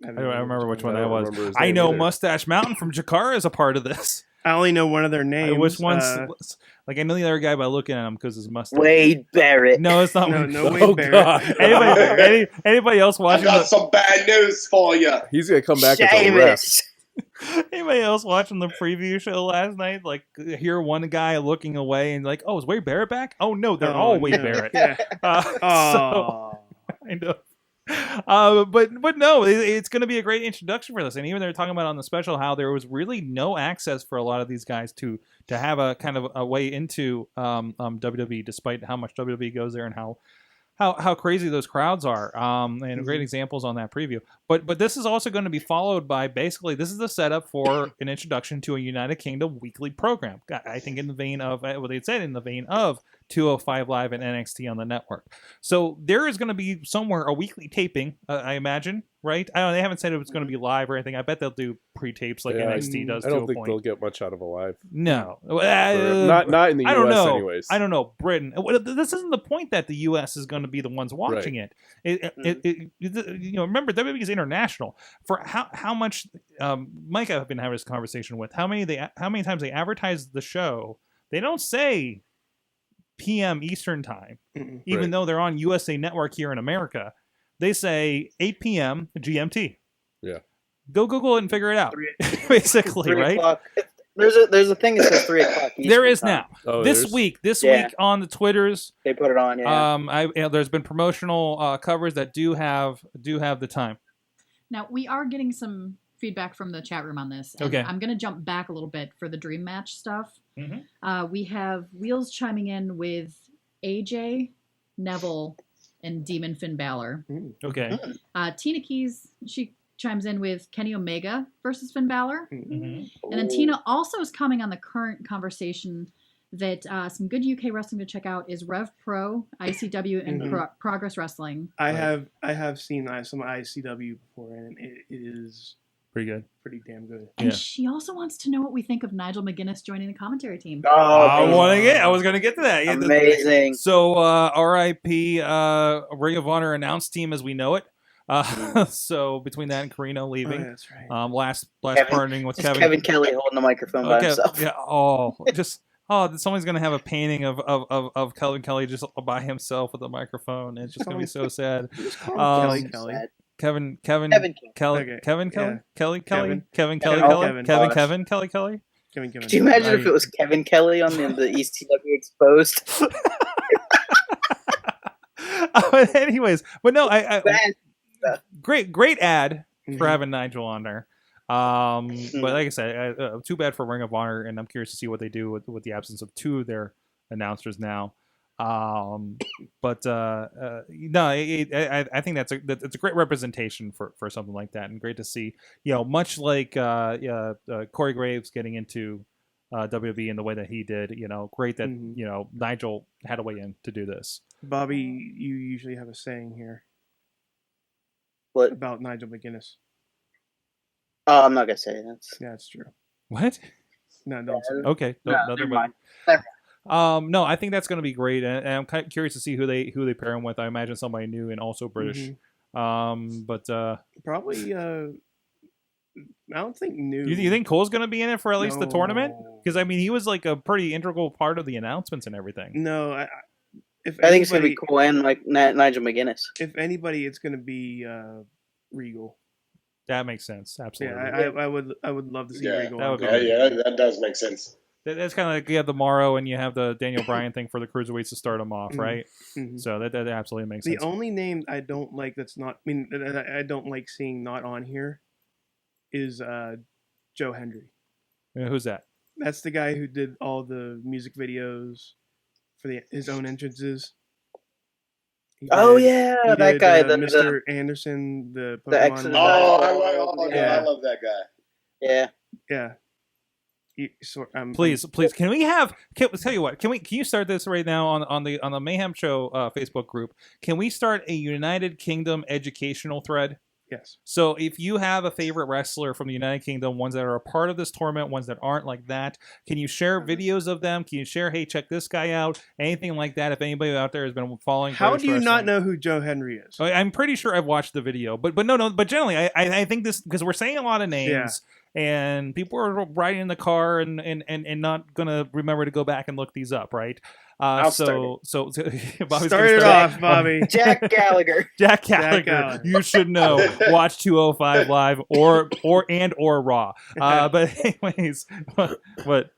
I don't remember which one
I
that
don't
was.
remember his
I
name
know
either.
Mustache Mountain from Jakara is a part of this.
I only know one of their names.
Which one's like I know the other guy by looking at him because his mustache.
Wade Barrett.
No, it's not.
No,
Wade.
no
Oh,
Wade Barrett.
Anybody, anybody else
I
watching?
got some bad news for you.
He's gonna come back as a ref.
Sheamus.
Anybody else watching the preview show last night? Like, hear one guy looking away and like, oh, is Wade Barrett back? Oh no, they're all Wade
no.
Barrett.
Yeah.
So,
Oh.
kind of. But no, it's going to be a great introduction for this. And even they're talking about on the special how there was really no access for a lot of these guys to have a kind of a way into WWE, despite how much WWE goes there and how how crazy those crowds are. And great examples on that preview. But this is also going to be followed by basically this is the setup for an introduction to a United Kingdom weekly program. I think in the vein of what they said, in the vein of 205 Live and NXT on the network. So there is going to be somewhere a weekly taping, I imagine, right? I don't know, they haven't said it was going to be live or anything. I bet they'll do pre-tapes like NXT does.
I don't think
point.
they'll get much out of a live.
No,
not in the
I don't
US
know.
anyways.
I don't know. Britain. This isn't the point that the US is going to be the ones watching it. Remember WWE is international. For how much Mike I've been having this conversation with. How many times they advertise the show? They don't say PM Eastern time, even though they're on USA Network here in America. They say 8 p.m. GMT.
Yeah.
Go Google it and figure it out. Basically,
3
right?
o'clock. There's a thing that says 3 o'clock.
There is
time.
now. This week on the Twitters,
they put it on. Yeah.
There's been promotional covers that do have the time.
Now, we are getting some feedback from the chat room on this. And
Okay.
I'm going to jump back a little bit for the dream match stuff.
Mm-hmm.
We have Wheels chiming in with AJ, Neville, and Demon Finn Balor.
Okay.
Tina Keys, she chimes in with Kenny Omega versus Finn Balor.
Mm-hmm.
And then Tina also is coming on the current conversation that some good UK wrestling to check out is Rev Pro, ICW, and Progress Wrestling.
I have seen some ICW before, and it is
pretty good,
pretty damn good.
And she also wants to know what we think of Nigel McGuinness joining the commentary team.
I was going to get to that.
Amazing.
So, R.I.P. Ring of Honor announce team as we know it. So between that and Carino leaving,
that's right.
Last partnering with
Kevin Kelly holding the microphone by himself.
Yeah. Someone's gonna have a painting of Kevin Kelly just by himself with a microphone. It's just gonna be so sad.
Kelly.
Kevin
Kelly.
Kelly.
Okay.
Kevin Kelly.
Yeah.
Kelly.
Kevin.
Kevin
Kevin.
Kelly.
Kevin.
Kevin Kelly. Kelly.
Could you imagine if it was Kevin Kelly on the ECW Exposed?
Anyways, but no, I great ad for having Nigel on there. But like I said, too bad for Ring of Honor, and I'm curious to see what they do with the absence of two of their announcers now. But no, I think that's a great representation for something like that, and great to see. Much like Corey Graves getting into WWE in the way that he did. Great that Nigel had a way in to do this.
Bobby, you usually have a saying here.
What
about Nigel McGuinness?
Oh, I'm not gonna say that.
Yeah, that's true.
What?
No, don't say that.
Okay,
never mind.
No, I think that's going to be great, and I'm kind of curious to see who they pair him with. I imagine somebody new and also British. But
probably. I don't think new.
You think Cole's going to be in it for at least the tournament? Because he was like a pretty integral part of the announcements and everything.
No, I
think it's going to be Cole and like Nigel McGuinness.
If anybody, it's going to be Regal.
That makes sense. Absolutely.
Yeah, I would love to see Regal.
That does make sense.
That's kind of like you have the Morrow and you have the Daniel Bryan thing for the cruiserweights to start them off, right? Mm-hmm. So that absolutely makes sense.
The only name I don't like that's not, I don't like seeing not on here is Joe Hendry.
Who's that?
That's the guy who did all the music videos for his own entrances.
That guy,
Mr. Anderson, the Pokemon.
I love that guy.
Yeah.
Please, can we tell you what? Can you start this right now on the Mayhem Show Facebook group? Can we start a United Kingdom educational thread?
Yes.
So if you have a favorite wrestler from the United Kingdom, ones that are a part of this tournament, ones that aren't like that, can you share videos of them? Can you share, hey, check this guy out? Anything like that? If anybody out there has been following,
how do you not know who Joe Hendry is?
I'm pretty sure I've watched the video, but generally, I think this, because we're saying a lot of names. Yeah. And people are riding in the car and not gonna remember to go back and look these up, right? Bobby's
start it off, Bobby.
Jack Gallagher.
Jack Gallagher. You should know. Watch 205 Live or Raw. But anyways, what?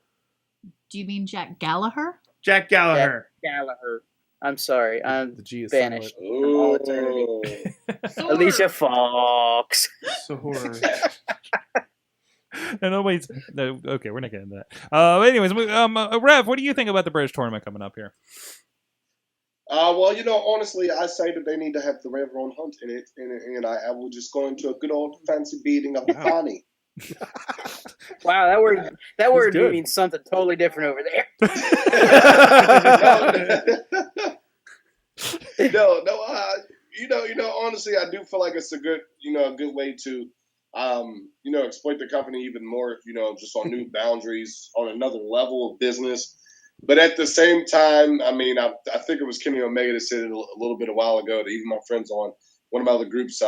Do you mean Jack Gallagher?
Jack Gallagher.
Jack Gallagher. I'm sorry. I'm
the G is
banished from all eternity. Alicia Fox.
And nobody's okay. We're not getting into that. Anyways, Rev, what do you think about the British tournament coming up here?
Well, honestly, I say that they need to have the Ronnell Hunt in it, and I will just go into a good old fancy beating of the Fanny.
Wow, that word
good.
means something totally different over there.
Honestly, I do feel like it's a good way to, exploit the company even more, just on new boundaries, on another level of business. But at the same time, I mean, I think it was Kenny Omega that said it a little bit a while ago that even my friends on one of my other groups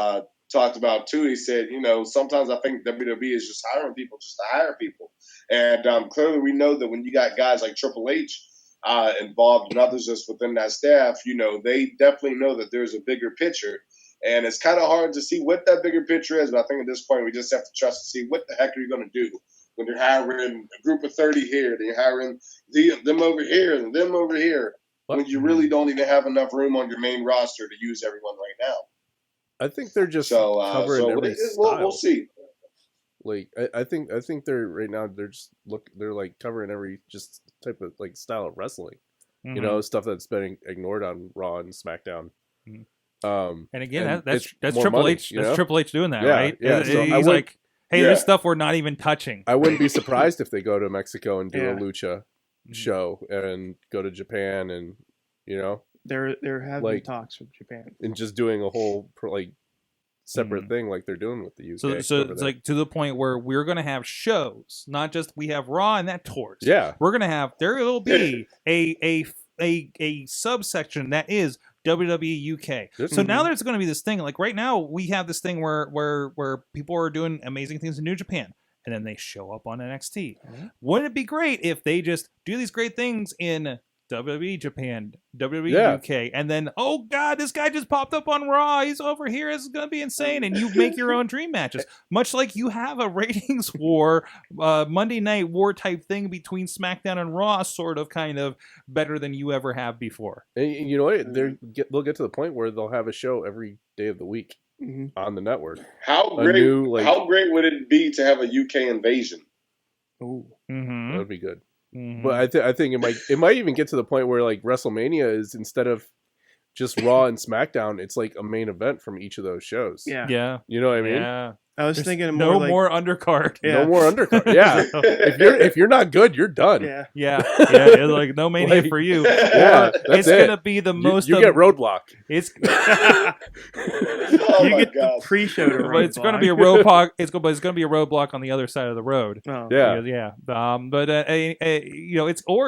talked about too. He said, sometimes I think WWE is just hiring people just to hire people. And clearly we know that when you got guys like Triple H involved and others just within that staff, they definitely know that there's a bigger picture. And it's kind of hard to see what that bigger picture is. But I think at this point, we just have to trust to see what the heck are you going to do when you're hiring a group of 30 here, then you're hiring them over here and them over here, when you really don't even have enough room on your main roster to use everyone right now.
I think they're just covering every style.
We'll see.
Like I think they're right now they're like covering every just type of like style of wrestling. Stuff that's been ignored on Raw and SmackDown.
And again, that's
more
Triple
money,
H. That's Triple H doing that,
Yeah,
right?
yeah. So
He's like, hey, there's stuff we're not even touching.
I wouldn't be surprised if they go to Mexico and do a lucha show and go to Japan and
There have been talks with Japan
and just doing a whole separate thing like they're doing with the UK.
So it's like to the point where we're going to have shows, not just we have Raw and that tours.
Yeah,
we're going to have will be a subsection that is WWE UK. So now there's going to be this thing like right now we have this thing where people are doing amazing things in New Japan and then they show up on NXT. Wouldn't it be great if they just do these great things in WWE Japan, WWE UK, and then, oh God, this guy just popped up on Raw. He's over here. It's going to be insane. And you make your own dream matches, much like you have a ratings war, Monday Night War type thing between SmackDown and Raw, sort of kind of better than you ever have before.
And you know what? They'll get to the point where they'll have a show every day of the week on the network.
How great would it be to have a UK invasion?
Oh,
that would be good. But I think it might even get to the point where like WrestleMania is instead of just Raw and SmackDown, it's like a main event from each of those shows.
Yeah.
You know what I mean?
Yeah.
I was thinking
more undercard.
No more undercard. Yeah. if you're not good, you're done.
Yeah. It's like no mania for you.
Yeah,
it's gonna be the most.
You get roadblock.
It's
you get the pre-show to roadblock.
But it's gonna be a roadblock. It's gonna be a roadblock on the other side of the road.
Oh.
Yeah.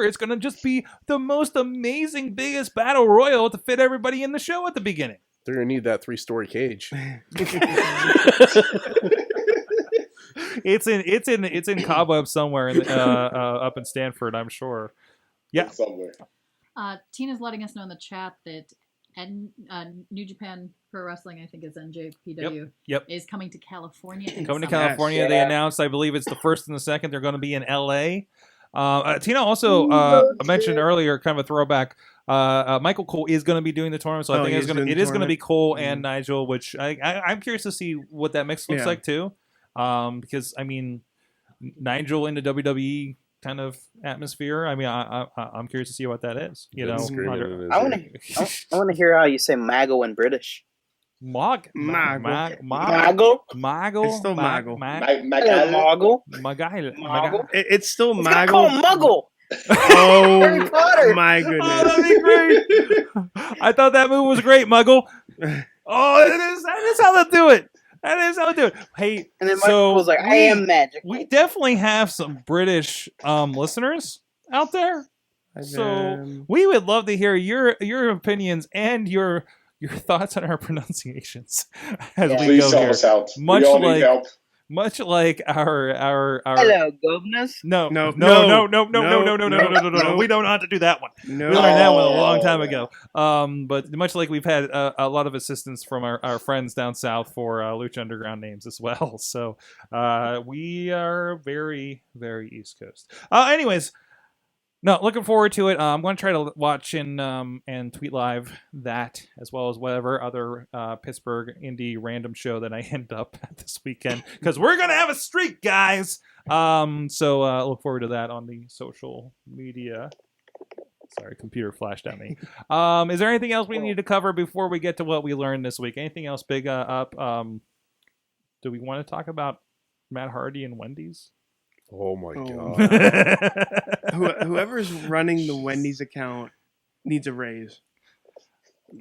It's gonna just be the most amazing, biggest battle royal to fit everybody in the show at the beginning.
They're gonna need that 3-story cage.
It's in Cobweb somewhere up in Stanford, I'm sure. Yeah.
Somewhere.
Tina's letting us know in the chat that New Japan Pro Wrestling, I think is NJPW, is coming to California.
Coming to California, they announced, I believe it's the 1st and the 2nd. They're going to be in LA. Tina also mentioned earlier, kind of a throwback. Michael Cole is going to be doing the tournament, so I think it is going to be Cole and Nigel, which I'm curious to see what that mix looks like too. Because I mean, Nigel into WWE kind of atmosphere. I mean, I'm curious to see what that is. You know,
I want to hear how you say Mago in British.
Mago.
It's
still Mago.
It's
still
Mago.
Mago.
Call him Muggle.
Oh
Harry Potter.
my goodness!
Oh, that'd be great. I thought that move was great, Muggle. Oh, that is how they do it. That is how they do it. Hey,
and then Michael was like, "I am magic."
We definitely have some British listeners out there, so we would love to hear your opinions and your thoughts on our pronunciations as we go here.
Us out.
Much like our
hello, governors.
No. We don't have to do that one.
No.
We learned that one a long time ago. But much like we've had a lot of assistance from our friends down south for Lucha Underground names as well. So we are very, very East Coast. Anyways, no, looking forward to it. I'm going to try to watch and tweet live that, as well as whatever other Pittsburgh indie random show that I end up at this weekend, because we're going to have a streak, guys. So look forward to that on the social media. Sorry, computer flashed at me. Is there anything else we need to cover before we get to what we learned this week? Anything else big up? Do we want to talk about Matt Hardy and Wendy's?
Oh my
Oh.
god.
Whoever's running the Wendy's account needs a raise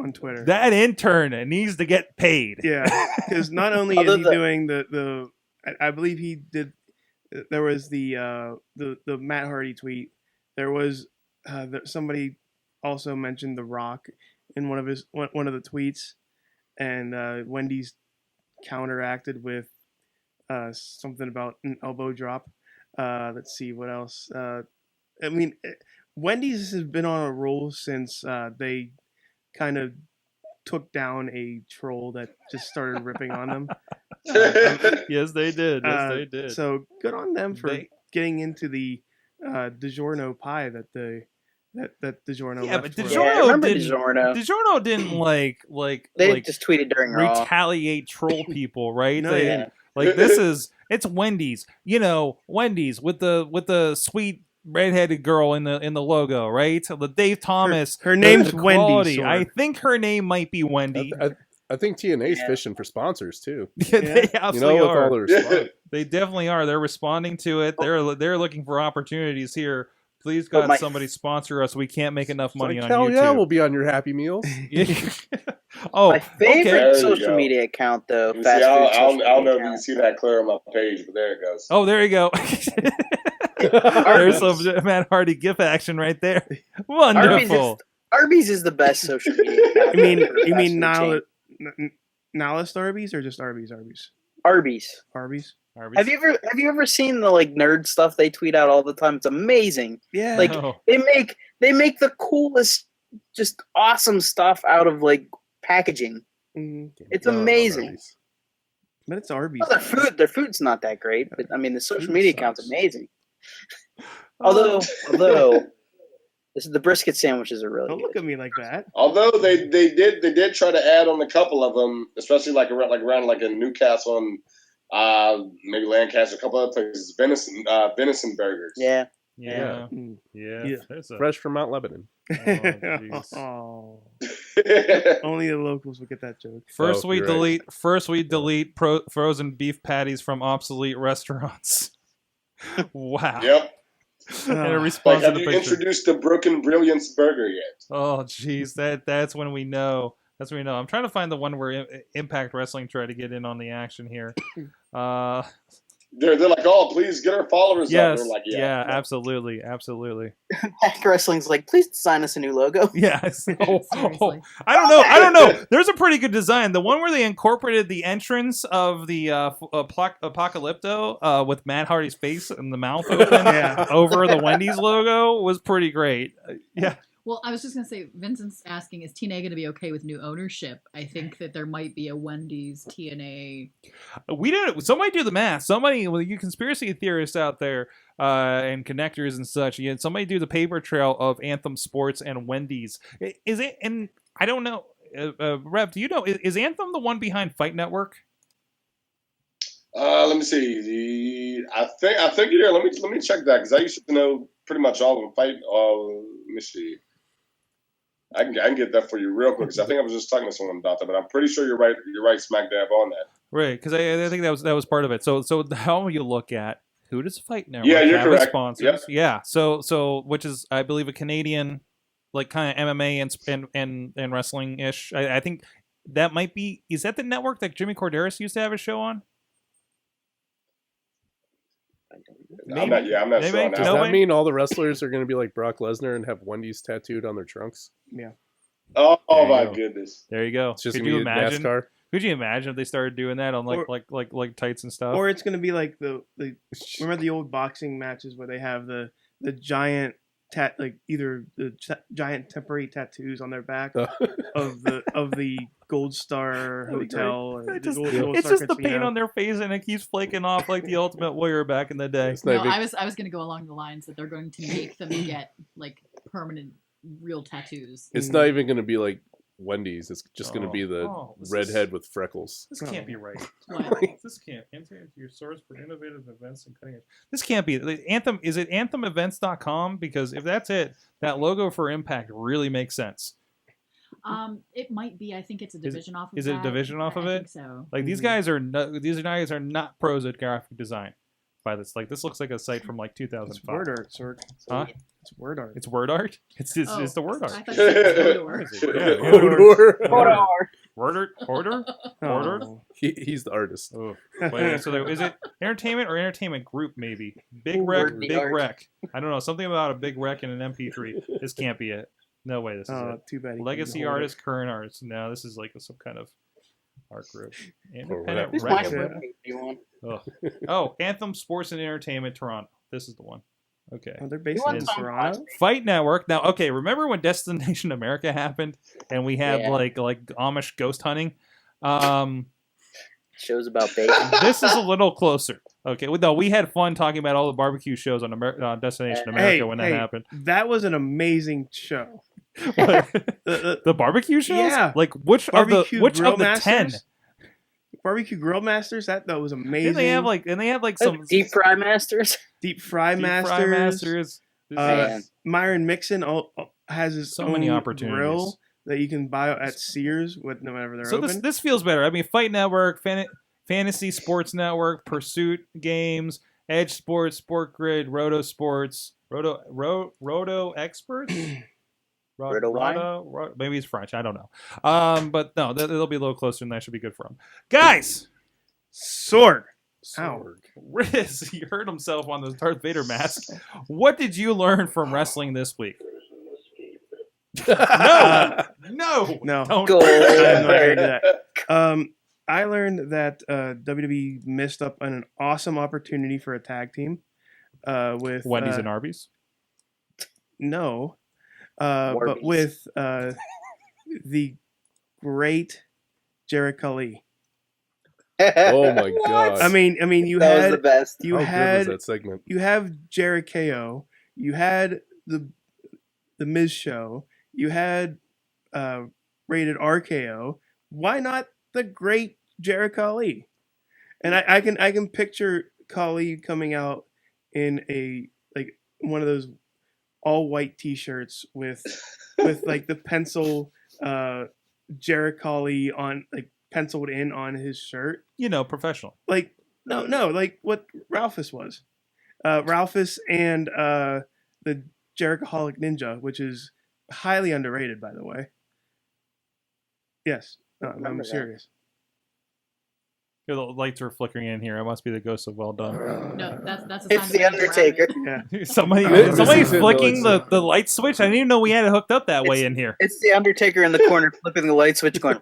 on Twitter.
That intern needs to get paid.
Yeah, because not only is he doing I believe he did. There was the Matt Hardy tweet. There was somebody also mentioned The Rock in one of the tweets, and Wendy's counteracted with something about an elbow drop. Let's see what else. I mean, Wendy's has been on a roll since they kind of took down a troll that just started ripping on them.
Yes, they did. Yes, they did.
So good on them for getting into the DiGiorno pie that DiGiorno.
Yeah,
left
but
for.
DiGiorno didn't like
They just tweeted during Raw.
retaliate troll people, right?
No,
They-
yeah.
Like it's Wendy's, Wendy's with the sweet redheaded girl in the logo, right? The Dave Thomas.
Her name's
the
Wendy,
quality.
Sorg.
I think her name might be Wendy.
I think TNA's fishing for sponsors too.
They absolutely
with
are.
all the response.
They definitely are. They're responding to it. They're looking for opportunities here. Please, God, somebody sponsor us. We can't make enough money on
hell
YouTube.
yeah, we'll be on your Happy Meals.
Oh,
My favorite
There you
social
go.
media account, though.
You
Fast
see,
food
I
social
don't know
media
if you can see that clear on my page, but there it goes.
Oh, there you go. There's some Matt Hardy GIF action right there. Wonderful.
Arby's is the best social media account.
You mean Nihilist Arby's or just Arby's?
Arby's.
Arby's.
Have you ever seen the nerd stuff they tweet out all the time? It's amazing.
Yeah.
They make the coolest, just awesome stuff out of packaging.
Mm-hmm.
It's amazing.
But it's Arby's.
Well, their food's not that great, but I mean the social media account's amazing. Although the brisket sandwiches are really
Don't
good.
look at me like that.
Although they did try to add on a couple of them, especially around in Newcastle and maybe Lancaster, a couple other places. Venison burgers.
Yeah.
Yeah.
Yeah.
Fresh from Mount Lebanon.
Oh, only the locals will get that joke.
First we
you're
delete frozen beef patties from obsolete restaurants. Wow.
Yep.
And a response to
Have
the
you
picture.
introduced the Broken Brilliance burger yet?
Oh, jeez, that's when we know. That's when we know. I'm trying to find the one where Impact Wrestling tried to get in on the action here.
They're like, oh, please get our followers
Yes,
up. They're like,
yeah, absolutely.
Impact Wrestling's like, please design us a new logo.
Yes.
Seriously.
I don't know. There's a pretty good design. The one where they incorporated the entrance of the Apocalypto with Matt Hardy's face and the mouth open over the Wendy's logo was pretty great. Yeah.
Well, I was just going to say, Vincent's asking, is TNA going to be okay with new ownership? I think that there might be a Wendy's TNA.
Somebody do the math. Somebody, you conspiracy theorists out there and connectors and such, somebody do the paper trail of Anthem Sports and Wendy's. Is it? And I don't know. Rev, do you know? Is Anthem the one behind Fight Network?
Let me see. I think you're there. Let me check that because I used to know pretty much all of them. Fight. Let me see. I can get that for you real quick because I think I was just talking to someone about that, but I'm pretty sure you're right. You're right, smack dab on that.
Right, because I think that was part of it. So how you look at who does Fight Network
you're
have as
correct.
sponsors?
Yep.
Yeah, so which is I believe a Canadian, kind of MMA and wrestling ish. I think that might be. Is that the network that Jimmy Corderas used to have a show on?
I'm not sure on
Does
that.
that mean all the wrestlers are going to be like Brock Lesnar and have Wendy's tattooed on their trunks?
Yeah.
Oh
There you
my
go.
goodness.
There you go.
It's just
Could
going
you
to be
imagine?
NASCAR.
Could you imagine if they started doing that on like tights and stuff?
Or it's going to be like the remember the old boxing matches where they have the giant either the giant temporary tattoos on their back of the Gold Star Hotel or
It's
the
just,
Gold
it's
Star
just the paint
Casino.
on their face and it keeps flaking off like the Ultimate Warrior back in the day.
It's
No,
not big-
I was going to go along the lines that they're going to make them get permanent real tattoos.
It's not even going to be like Wendy's is just going to be the
this
redhead with freckles.
This can't be right.
What?
This can't. Enter your source for innovative events and cutting edge. This can't be. Anthem, is it anthemevents.com? Because if that's it, that logo for Impact really makes sense.
It might be. I think it's a division off of
Is it a
that.
division off of
I
it?
think so.
Like these guys are not pros at graphic design. By this, like this looks like a site from like 2005.
It's word art, Sorg.
Huh?
It's word art.
It's word art. It's the word art.
I thought you said Hodor.
Word art. Order.
Oh.
He's the artist.
Oh, wait, so is it entertainment or entertainment group? Maybe big wreck,
Word
big
art.
wreck. I don't know, something about a big wreck in an MP3. This can't be it. No way, this is
Oh,
it.
too bad. he
Legacy
couldn't hold
artist, current artist. No, this is like some kind of art group.
whatever.
Independent
Who's
Right.
my
record.
webpage you want?
Oh, Anthem Sports and Entertainment Toronto. This is the one. Okay.
it. Oh, they're based
You want
in
Tom
Toronto.
Fight Network. Now, okay, remember when Destination America happened and we had
Yeah.
like Amish ghost hunting?
Shows about bacon.
This is a little closer. Okay, well, no, we had fun talking about all the barbecue shows on Destination America when that happened.
That was an amazing show.
What?
The
The barbecue shows?
Yeah.
Like which of the
Barbecue
which
Grill
of the
Masters?
10?
Barbecue Grill Masters. That was amazing.
And they have like some
Deep Fry Masters.
Deep Fry
deep
Masters.
fry masters.
Man.
Myron Mixon has his
So
own
many opportunities.
grill that you can buy at Sears whenever they're
So
open.
this feels better. I mean, Fight Network, Fantasy Sports Network, Pursuit Games, Edge Sports, Sport Grid, Roto Sports, Roto Experts.
Roto wine?
Maybe it's French. I don't know. But no, it'll be a little closer, and that should be good for him. Guys,
Sorg.
Sorg.
Rizz, he hurt himself on the Darth Vader mask. What did you learn from wrestling this week? No,
No.
don't.
Gold.
I'm not gonna do that. I learned that WWE missed up on an awesome opportunity for a tag team with
Wendy's and Arby's.
no, but
Warby's.
with the great Jarrett Lee.
Oh my god!
I mean, you
that was
had
the best.
you
How good
had
was that segment?
you have Jarrett KO, you had the Miz show, you had rated RKO. Why not the great Jarrett Lee? And I can picture Khali coming out in one of those all white T-shirts with like the pencil Jarrett Lee on like penciled in on his shirt.
You know, professional.
Like no, like what Ralphus was. Ralphus and the Jerichoholic Ninja, which is highly underrated, by the way. Yes, no, I'm
Remember that.
serious.
The lights are flickering in here. It must be the ghost of Well Done.
No, that's a sign
It's
to
the
make it
Undertaker.
rabbit.
Yeah,
Somebody's
This is
flicking
it,
the light switch. I didn't even know we had it hooked up that way in here.
It's the Undertaker in the corner flipping the light switch going.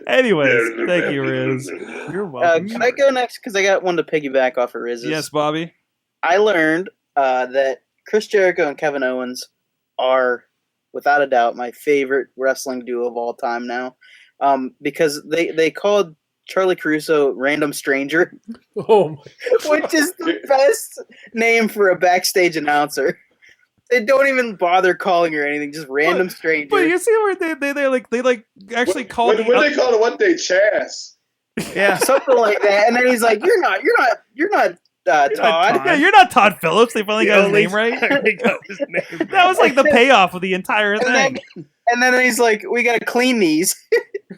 Anyways, thank you, Riz.
you're welcome.
Can I go next? Because I got one to piggyback off of Rizz's.
Yes, Bobby.
I learned that Chris Jericho and Kevin Owens are, without a doubt, my favorite wrestling duo of all time now. Because they called Charlie Caruso Random Stranger,
Oh my!
which is the best name for a backstage announcer. They don't even bother calling her anything, just Random Stranger.
But you see where they actually called
What they call it? What they Chaz?
Yeah,
Something like that. And then he's like, "You're not Todd."
Todd.
Yeah, you're not Todd Phillips. They finally got his
Only
name right.
finally got his name
That was like the payoff of the entire
And
thing.
then he's like, "We gotta clean these."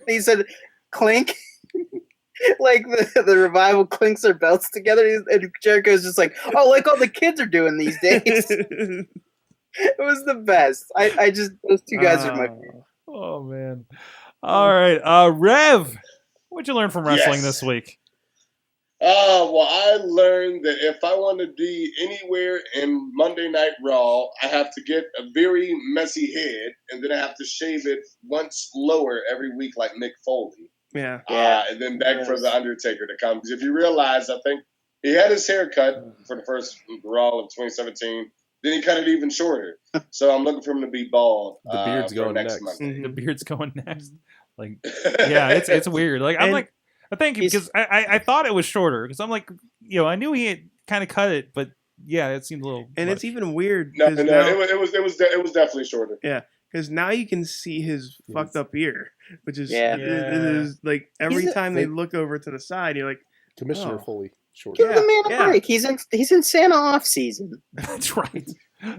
He said, "Clink." Like the revival clinks their belts together, and Jericho's just like, "Oh, like all the kids are doing these days." It was the best. I just those two guys are my favorite.
Oh man. All right, Rev. What'd you learn from wrestling
Yes.
this week?
Well, I learned that if I want to be anywhere in Monday Night Raw, I have to get a very messy head, and then I have to shave it once lower every week, like Mick Foley.
Yeah.
And then back for the Undertaker to come. Because if you realize, I think he had his hair cut for the first Raw of 2017. Then he cut it even shorter. So I'm looking for him to be bald.
The beard's
for
going
next
next.
Monday.
The beard's going next. Like, yeah, it's weird. Like, I'm
And
like, I think because I thought it was shorter because I'm like, I knew he had kind of cut it, but it seemed a little.
And
much.
it's even weird
No,
because
it was definitely shorter.
because now you can see his fucked up ear, which is
Yeah.
it is like every
He's a-
time they look over to the side, you're like,
Commissioner
Oh.
Foley, short.
Give the man a
Yeah.
break. He's in Santa off season.
That's right.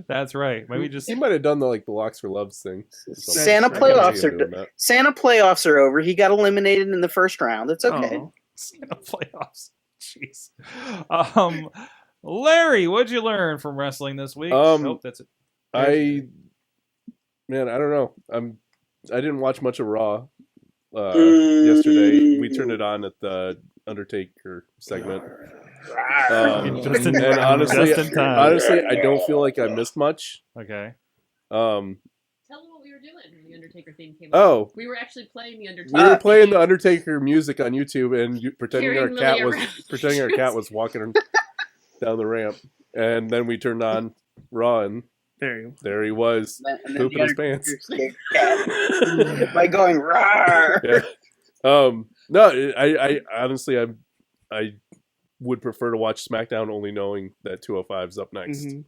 That's right. Maybe just
He might have done the Locks for Loves thing.
Santa
I can see
playoffs
him
are
doing that.
Santa playoffs are over. He got eliminated in the first round. It's okay.
oh.
Santa playoffs. Jeez. Larry, what'd you learn from wrestling this week? Nope, that's it.
I don't know. I didn't watch much of Raw yesterday. We turned it on at the Undertaker segment.
Just in
and
time.
honestly,
Just in time.
I don't feel like I missed much.
Okay.
Tell them what we were doing when the Undertaker theme came
Oh.
up. We were actually playing the Undertaker.
We were playing the Undertaker music on YouTube and pretending
Carrying
our
Lily
cat was walking down the ramp, and then we turned on Raw, and there he was,
And then
pooping his pants.
By going rawr.
Yeah. No, I honestly, I would prefer to watch SmackDown only knowing that 205's up next.
Mhm.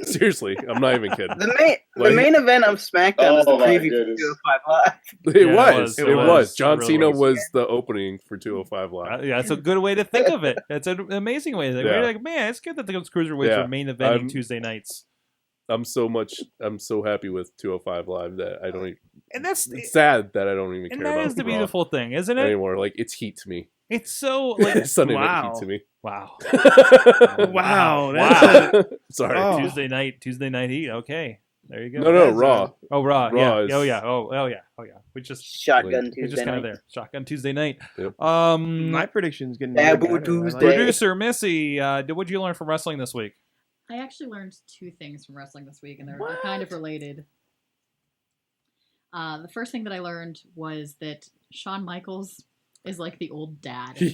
Seriously, I'm not even kidding.
The
Like-
main event of SmackDown is the
Oh my
preview for
goodness.
205 Live.
It
Yeah,
was.
it
It
was.
was. John
It really
Cena
was.
was the opening for 205 Live.
Yeah, it's a good way to think of it. It's an amazing way to think.
Yeah.
We're like, man, it's good that the cruiserweights
Yeah.
are main eventing
I'm-
Tuesday nights.
I'm so happy with 205 Live that I don't even,
And that's
it's sad that I don't even
and
care
that
about
is the
Raw
beautiful thing, isn't it?
anymore. Like, it's heat to me.
It's so like
Sunday
Wow.
night heat to me.
wow.
Wow.
Wow.
That's
Sorry.
Oh.
Tuesday night heat. Okay. There you go.
No,
That's
Raw.
Oh, Raw.
Raw
Yeah.
is-
Oh yeah. Oh yeah. We just
Shotgun
Like,
we're
Tuesday
just kind of
night.
there. Shotgun Tuesday night.
Yep.
my prediction's getting
Taboo
better. I like
Tuesday.
it.
Producer Missy, what'd you learn from wrestling this week?
I actually learned two things from wrestling this week, and they're kind of related. The first thing that I learned was that Shawn Michaels is like the old dad. He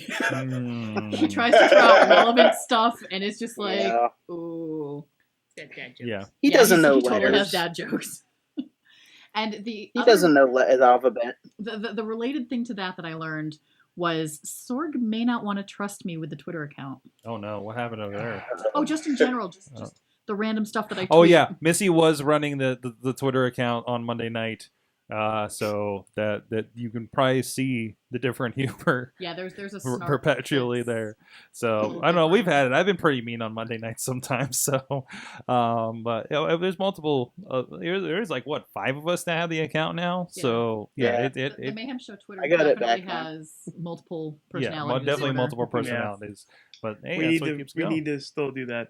tries to throw out relevant stuff, and it's just like,
Yeah.
ooh.
Dad jokes.
Yeah.
He doesn't know
He totally
letters.
has dad jokes. And the
He
other-
doesn't know his alphabet.
the related thing to that I learned was Sorg may not want to trust me with the Twitter account.
Oh no, what happened over there?
Oh, just in general, just the random stuff that I tweet.
Oh yeah, Missy was running the Twitter account on Monday night, so that you can probably see the different humor
Yeah, there's a snark
perpetually
that's
there.
a
So
little
I don't know. We've
different.
had it. I've been pretty mean on Monday nights sometimes. So, but you know, there's multiple. There's like what 5 of us that have the account now.
Yeah.
So
Yeah.
The Mayhem Show Twitter
I got it
definitely
back now.
has multiple
yeah,
personalities.
definitely
disorder.
multiple personalities. But hey,
we
that's
need
what
to
keeps
we
going.
need to still do that.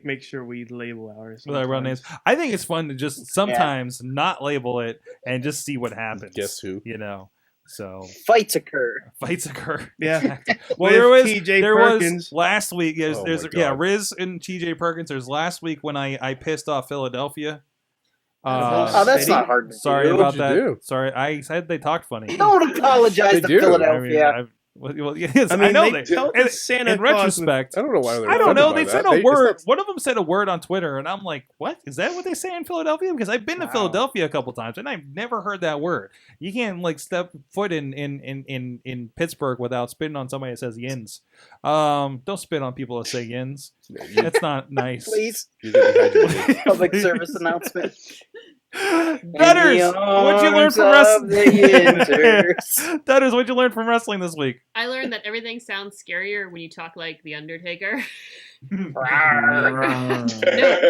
Make sure we label ours.
With our run names.
sometimes.
I think it's fun to just sometimes not label it and just see what happens.
Guess who?
You know. So
Fights occur.
fights occur.
Yeah.
Well,
With
there was
TJ
there
Perkins.
was last week. There's,
Oh
there's
my
yeah,
God.
Rizz and TJ Perkins. There's last week when I pissed off Philadelphia.
Oh, that's not hard to
Sorry
do.
about
What'd
that.
you do?
Sorry, I said they talked funny.
Don't apologize
They
to
do.
Philadelphia.
Well, yes,
I mean,
know
they
they.
dealt
in,
with Santa
in
Claus with-
retrospect,
I don't know why they're
I don't know. They
offended by
said
that.
a word.
it's
One of them said a word on Twitter, and I'm like, "What is that? What they say in Philadelphia?" Because I've been to
Wow.
Philadelphia a couple times, and I've never heard that word. You can't like step foot in Pittsburgh without spitting on somebody that says yins. Don't spit on people that say yins.
not-
That's not nice.
Please.
you're getting dehydrated.
Public service announcement.
Dutters, what'd you learn from wrestling? Dutters, what'd you learn from wrestling this week?
I learned that everything sounds scarier when you talk like The Undertaker. No,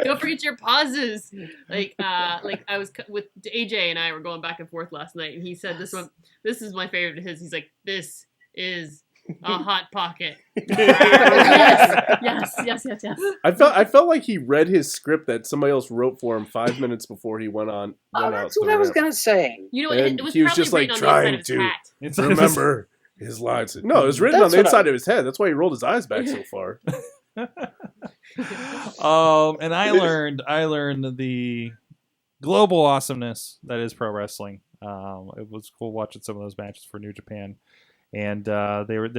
don't forget your pauses. Like I was with AJ and I were going back and forth last night, and he said this one. This is my favorite of his. He's like, "This is a hot pocket."
yes.
I felt like he read his script that somebody else wrote for him 5 minutes before he went
Oh,
out.
that's
to
what
the
I was
ramp.
gonna say.
You know,
And
it was
he was
probably
just, like,
written on the inside
trying
of his
to-
hat.
It's
Remember his lines. No, it was written
That's
on the
what I-
inside of his head. That's why he rolled his eyes back so far.
And I learned the global awesomeness that is pro wrestling. It was cool watching some of those matches for New Japan, and they were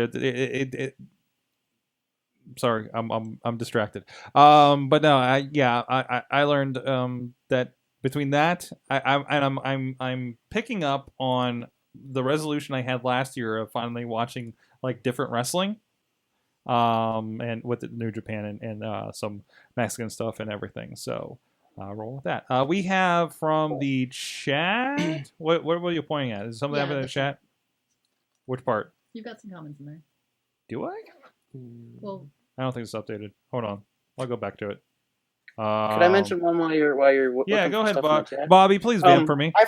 sorry, I'm distracted. But no, I learned that between that, I'm picking up on the resolution I had last year of finally watching like different wrestling. and with the New Japan and some Mexican stuff and everything. So roll with that. We have from the chat. What were you pointing at? Is something happening in the chat? Which part?
You've got some comments in there.
Do I?
Well,
I don't think it's updated. Hold on, I'll go back to it.
Could I mention one while you're
Yeah,
looking
go
for
ahead,
stuff in the chat?
Bobby. Please vamp for me.
I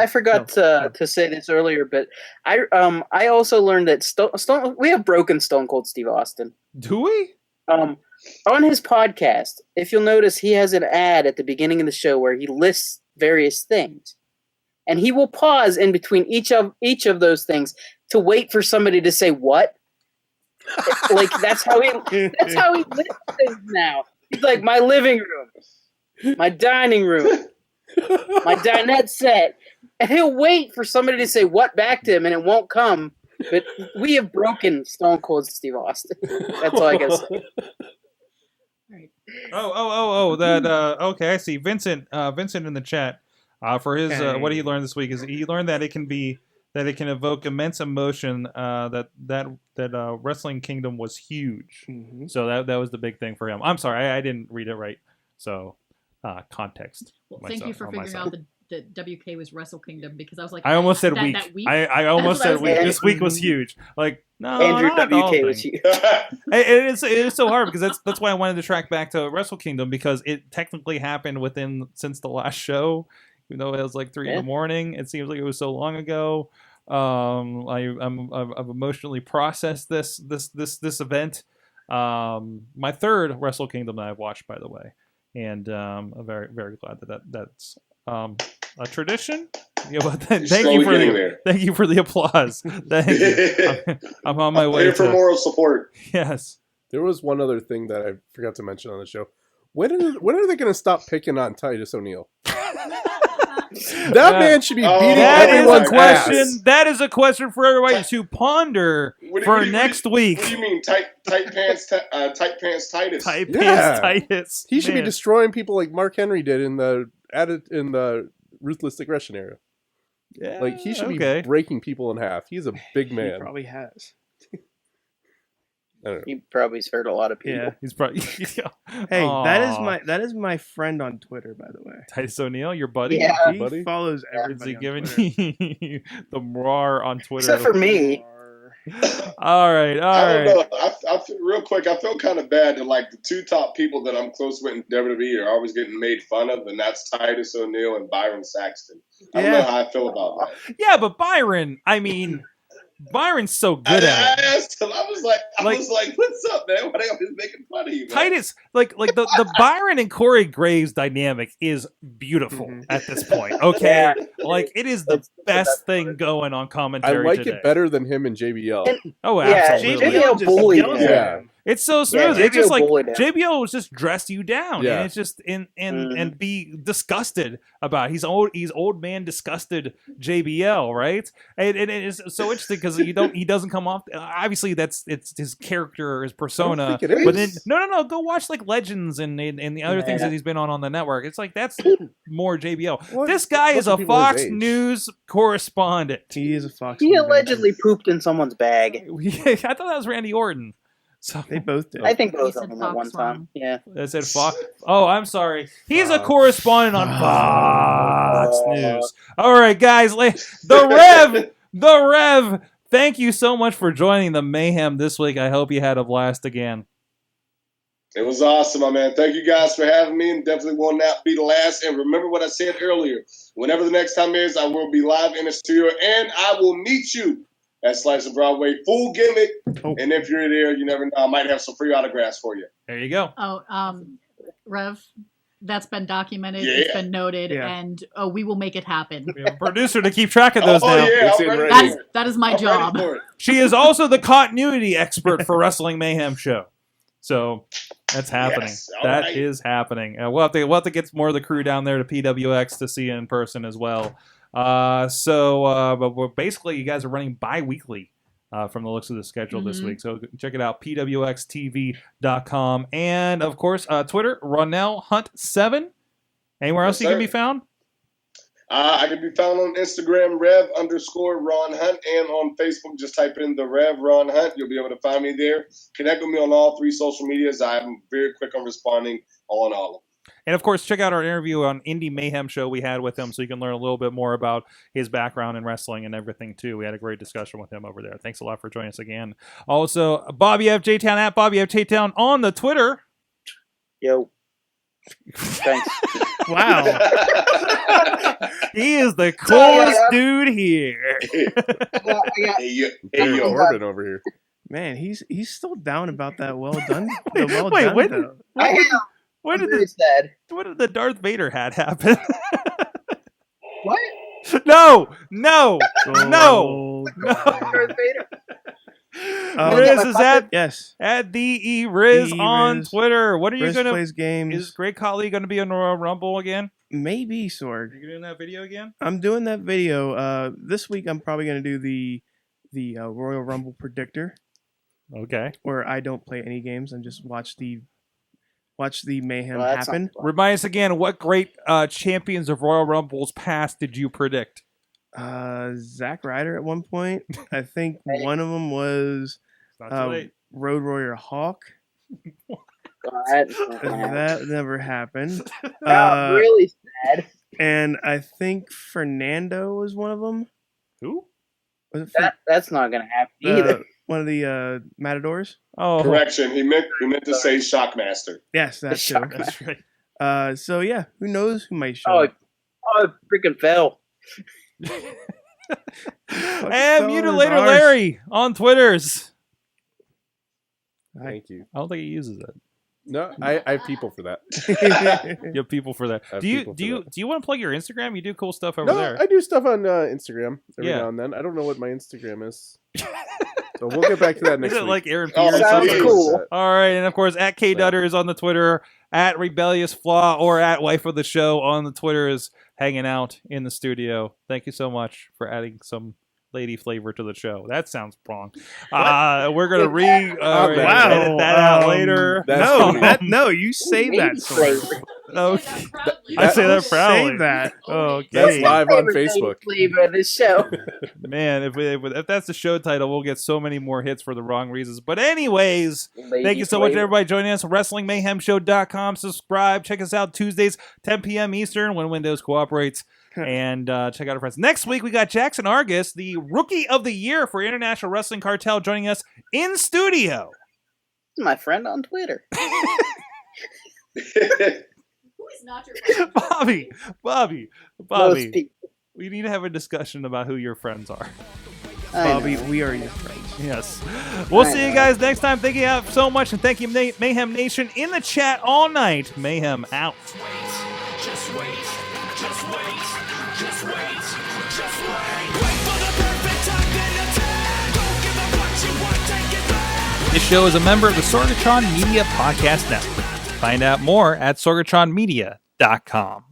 forgot to say this earlier, but I also learned that we have broken Stone Cold Steve Austin.
Do we?
On his podcast, if you'll notice, he has an ad at the beginning of the show where he lists various things, and he will pause in between each of those things to wait for somebody to say what. Like that's how he lists things now. He's like, my living room, my dining room, my dinette set. And he'll wait for somebody to say what back to him, and it won't come. But we have broken Stone Cold Steve Austin. That's all I gotta say.
right.
Okay, I see. Vincent in the chat for his what he learned this week is he learned that it can evoke immense emotion. That Wrestling Kingdom was huge.
Mm-hmm.
So that was the big thing for him. I'm sorry, I didn't read it right. So context.
Well, thank you for figuring out that WK was Wrestle Kingdom, because I was like,
I almost said
that
week.
week.
I almost said week.
saying.
This week was huge. Like no,
Andrew
not the whole
WK was
thing.
huge.
It is so hard because that's why I wanted to track back to Wrestle Kingdom, because it technically happened since the last show, even though it was like 3 in the morning. It seems like it was so long ago. I've emotionally processed this event. My third Wrestle Kingdom that I've watched, by the way, and I'm very, very glad that's a tradition. Yeah, but thank you for the applause. Thank you. I'm on my way.
Here for moral support.
Yes.
There was one other thing that I forgot to mention on the show. When are they going to stop picking on Titus O'Neil? That man should be beating everyone's ass.
That is a question for everybody to ponder next week.
What do you mean, tight pants Titus?
Tight pants Titus.
He should be destroying people like Mark Henry did in the Ruthless Aggression era.
Yeah,
like he should be breaking people in half. He's a big man.
He probably has.
I don't know.
He probably's hurt a lot of people.
Yeah, he's probably.
Hey, that is my friend on Twitter, by the way.
Titus O'Neil, your buddy.
Yeah.
He
buddy?
follows
Is
everybody.
he
on
giving
Twitter.
you the roar on Twitter?
Except for me.
All right.
I don't know. I feel, real quick, I feel kind of bad that like the two top people that I'm close with in WWE are always getting made fun of, and that's Titus O'Neil and Byron Saxton. I don't know how I feel about that.
Yeah, but Byron's so good at it.
I asked him. I was like, "What's up, man? Why are they always making fun of you?" Man?
Titus, like the Byron and Corey Graves dynamic is beautiful at this point. Okay, like it is the best thing going on
I
commentary.
like
today.
it better than him and JBL.
Oh,
Yeah,
absolutely.
JBL bullied him.
Yeah.
It's so smooth.
Yeah,
it's just
JBL
like
bullied him.
JBL was just dress you down,
Yeah.
and it's just and be disgusted about it. He's old man disgusted JBL, right? And it is so interesting because he doesn't come off. Obviously, it's his character, his persona.
I don't think it is.
But then no, go watch like Legends and the other things that he's been on the network. It's like that's more JBL.
Well,
this guy is a
people his
Fox
age.
News correspondent.
He is a Fox.
He
News
allegedly pooped in someone's bag.
I thought that was Randy Orton. So
They both did.
I think
He
both
said
of them
Fox
at one time.
wrong.
Yeah.
that said Fox. Oh, I'm sorry. He's a correspondent on Fox News. All right, guys. The Rev. Thank you so much for joining the Mayhem this week. I hope you had a blast again.
It was awesome, my man. Thank you guys for having me, and definitely will not be the last. And remember what I said earlier. Whenever the next time is, I will be live in the studio, and I will meet you at Slice of Broadway, full gimmick.
Oh.
And if you're there, you never know, I might have some free autographs for you.
There you go.
Oh, Rev, that's been documented.
Yeah.
It's been noted,
Yeah.
and we will make it happen.
We have a producer to keep track of those now.
yeah,
It's
I'm
in
ready
writing.
for it.
That is my
I'm
job.
ready for it.
She is also the continuity expert for Wrestling Mayhem Show. So that's happening.
Yes,
That
all
is
right.
happening. We'll have to get more of the crew down there to PWX to see you in person as well. But basically, you guys are running bi-weekly from the looks of the schedule this week. So check it out, pwxtv.com. And, of course, Twitter, Ronnell Hunt 7. Anywhere else
Yes,
you can
sir.
be found?
I can be found on Instagram, Rev_Ron Hunt, and on Facebook, just type in the Rev Ron Hunt. You'll be able to find me there. Connect with me on all 3 social medias. I'm very quick on responding on all of them.
And of course, check out our interview on Indie Mayhem Show we had with him, so you can learn a little bit more about his background in wrestling and everything too. We had a great discussion with him over there. Thanks a lot for joining us again. Also, Bobby F. J-Town at Bobby F. J-Town on the Twitter.
Yo. Thanks.
Wow.
He is the coolest dude here.
Hey, yo.
Corbin over here.
Man, he's still down about that well done. The well
Wait,
done,
when-
though.
When
I'm
did
very
the
sad.
when did the Darth Vader hat happen?
What?
No.
Oh,
Darth Vader.
Rizz is
Yes.
at DE Rizz
DE
on
Rizz.
Twitter. What are you
Rizz
gonna?
plays games.
Is Great Khali gonna be on Royal Rumble again?
Maybe, Sorg.
Are you doing that video again?
I'm doing that video. This week I'm probably going to do the Royal Rumble predictor,
Okay.
where I don't play any games and just watch the mayhem
Well, that's
happen.
not fun.
Remind us again, what great champions of Royal Rumbles past did you predict?
Zack Ryder at one point. I think one of them was
It's not too late.
Road Warrior Hawk.
That's not gonna happen.
That never happened.
I'm really sad.
And I think Fernando was one of them.
Who?
Was it
That's not gonna happen either.
one of the Matadors?
Oh,
Correction. He meant to say Shockmaster.
Yes, that's too.
Shock.
that's right.
So yeah, who knows who might show
Oh,
up?
it freaking fell.
And Mutilator
ours.
Larry on Twitters.
Thank you.
I don't think he uses it.
No, I have people for that.
You have people for that.
I have
Do you
people for
do you
that.
do you want to plug your Instagram? You do cool stuff over
No,
there.
I do stuff on Instagram every
Yeah.
now and then. I don't know what my Instagram is. So we'll get back to that
Is
next
it
week.
like Aaron
Oh,
Pierce? or
sounds
something?
cool.
All right, and of course at K Dutter is on the Twitter, at Rebellious Flaw, or at Wife of the Show on the Twitter is hanging out in the studio. Thank you so much for adding some lady flavor to the show. That sounds wrong. We're gonna edit that out later.
That's
No, you save that. Sorg.
Okay.
That-
I say that proudly.
Save that.
Okay.
That's live on
Favorite
Facebook.
flavor of this show.
Man, if that's the show title, we'll get so many more hits for the wrong reasons. But anyways, thank you so much, everybody, joining us. WrestlingMayhemShow.com. Subscribe. Check us out Tuesdays, 10 p.m. Eastern, when Windows cooperates. And check out our friends. Next week, we got Jackson Argus, the Rookie of the Year for International Wrestling Cartel, joining us in studio.
My friend on Twitter.
Who is not your friend?
Bobby.
Most people.
We need to have a discussion about who your friends are.
I
Bobby,
know.
we are your friends.
Yes. We'll
I
see you
know.
guys next time. Thank you so much, and thank you, Mayhem Nation, in the chat all night. Mayhem out.
Just wait, just wait, just wait, just wait. Wait for the perfect time, then attack. Don't give up what you want, take it back.
This show is a member of the Sorgatron Media Podcast Network. Find out more at sorgatronmedia.com.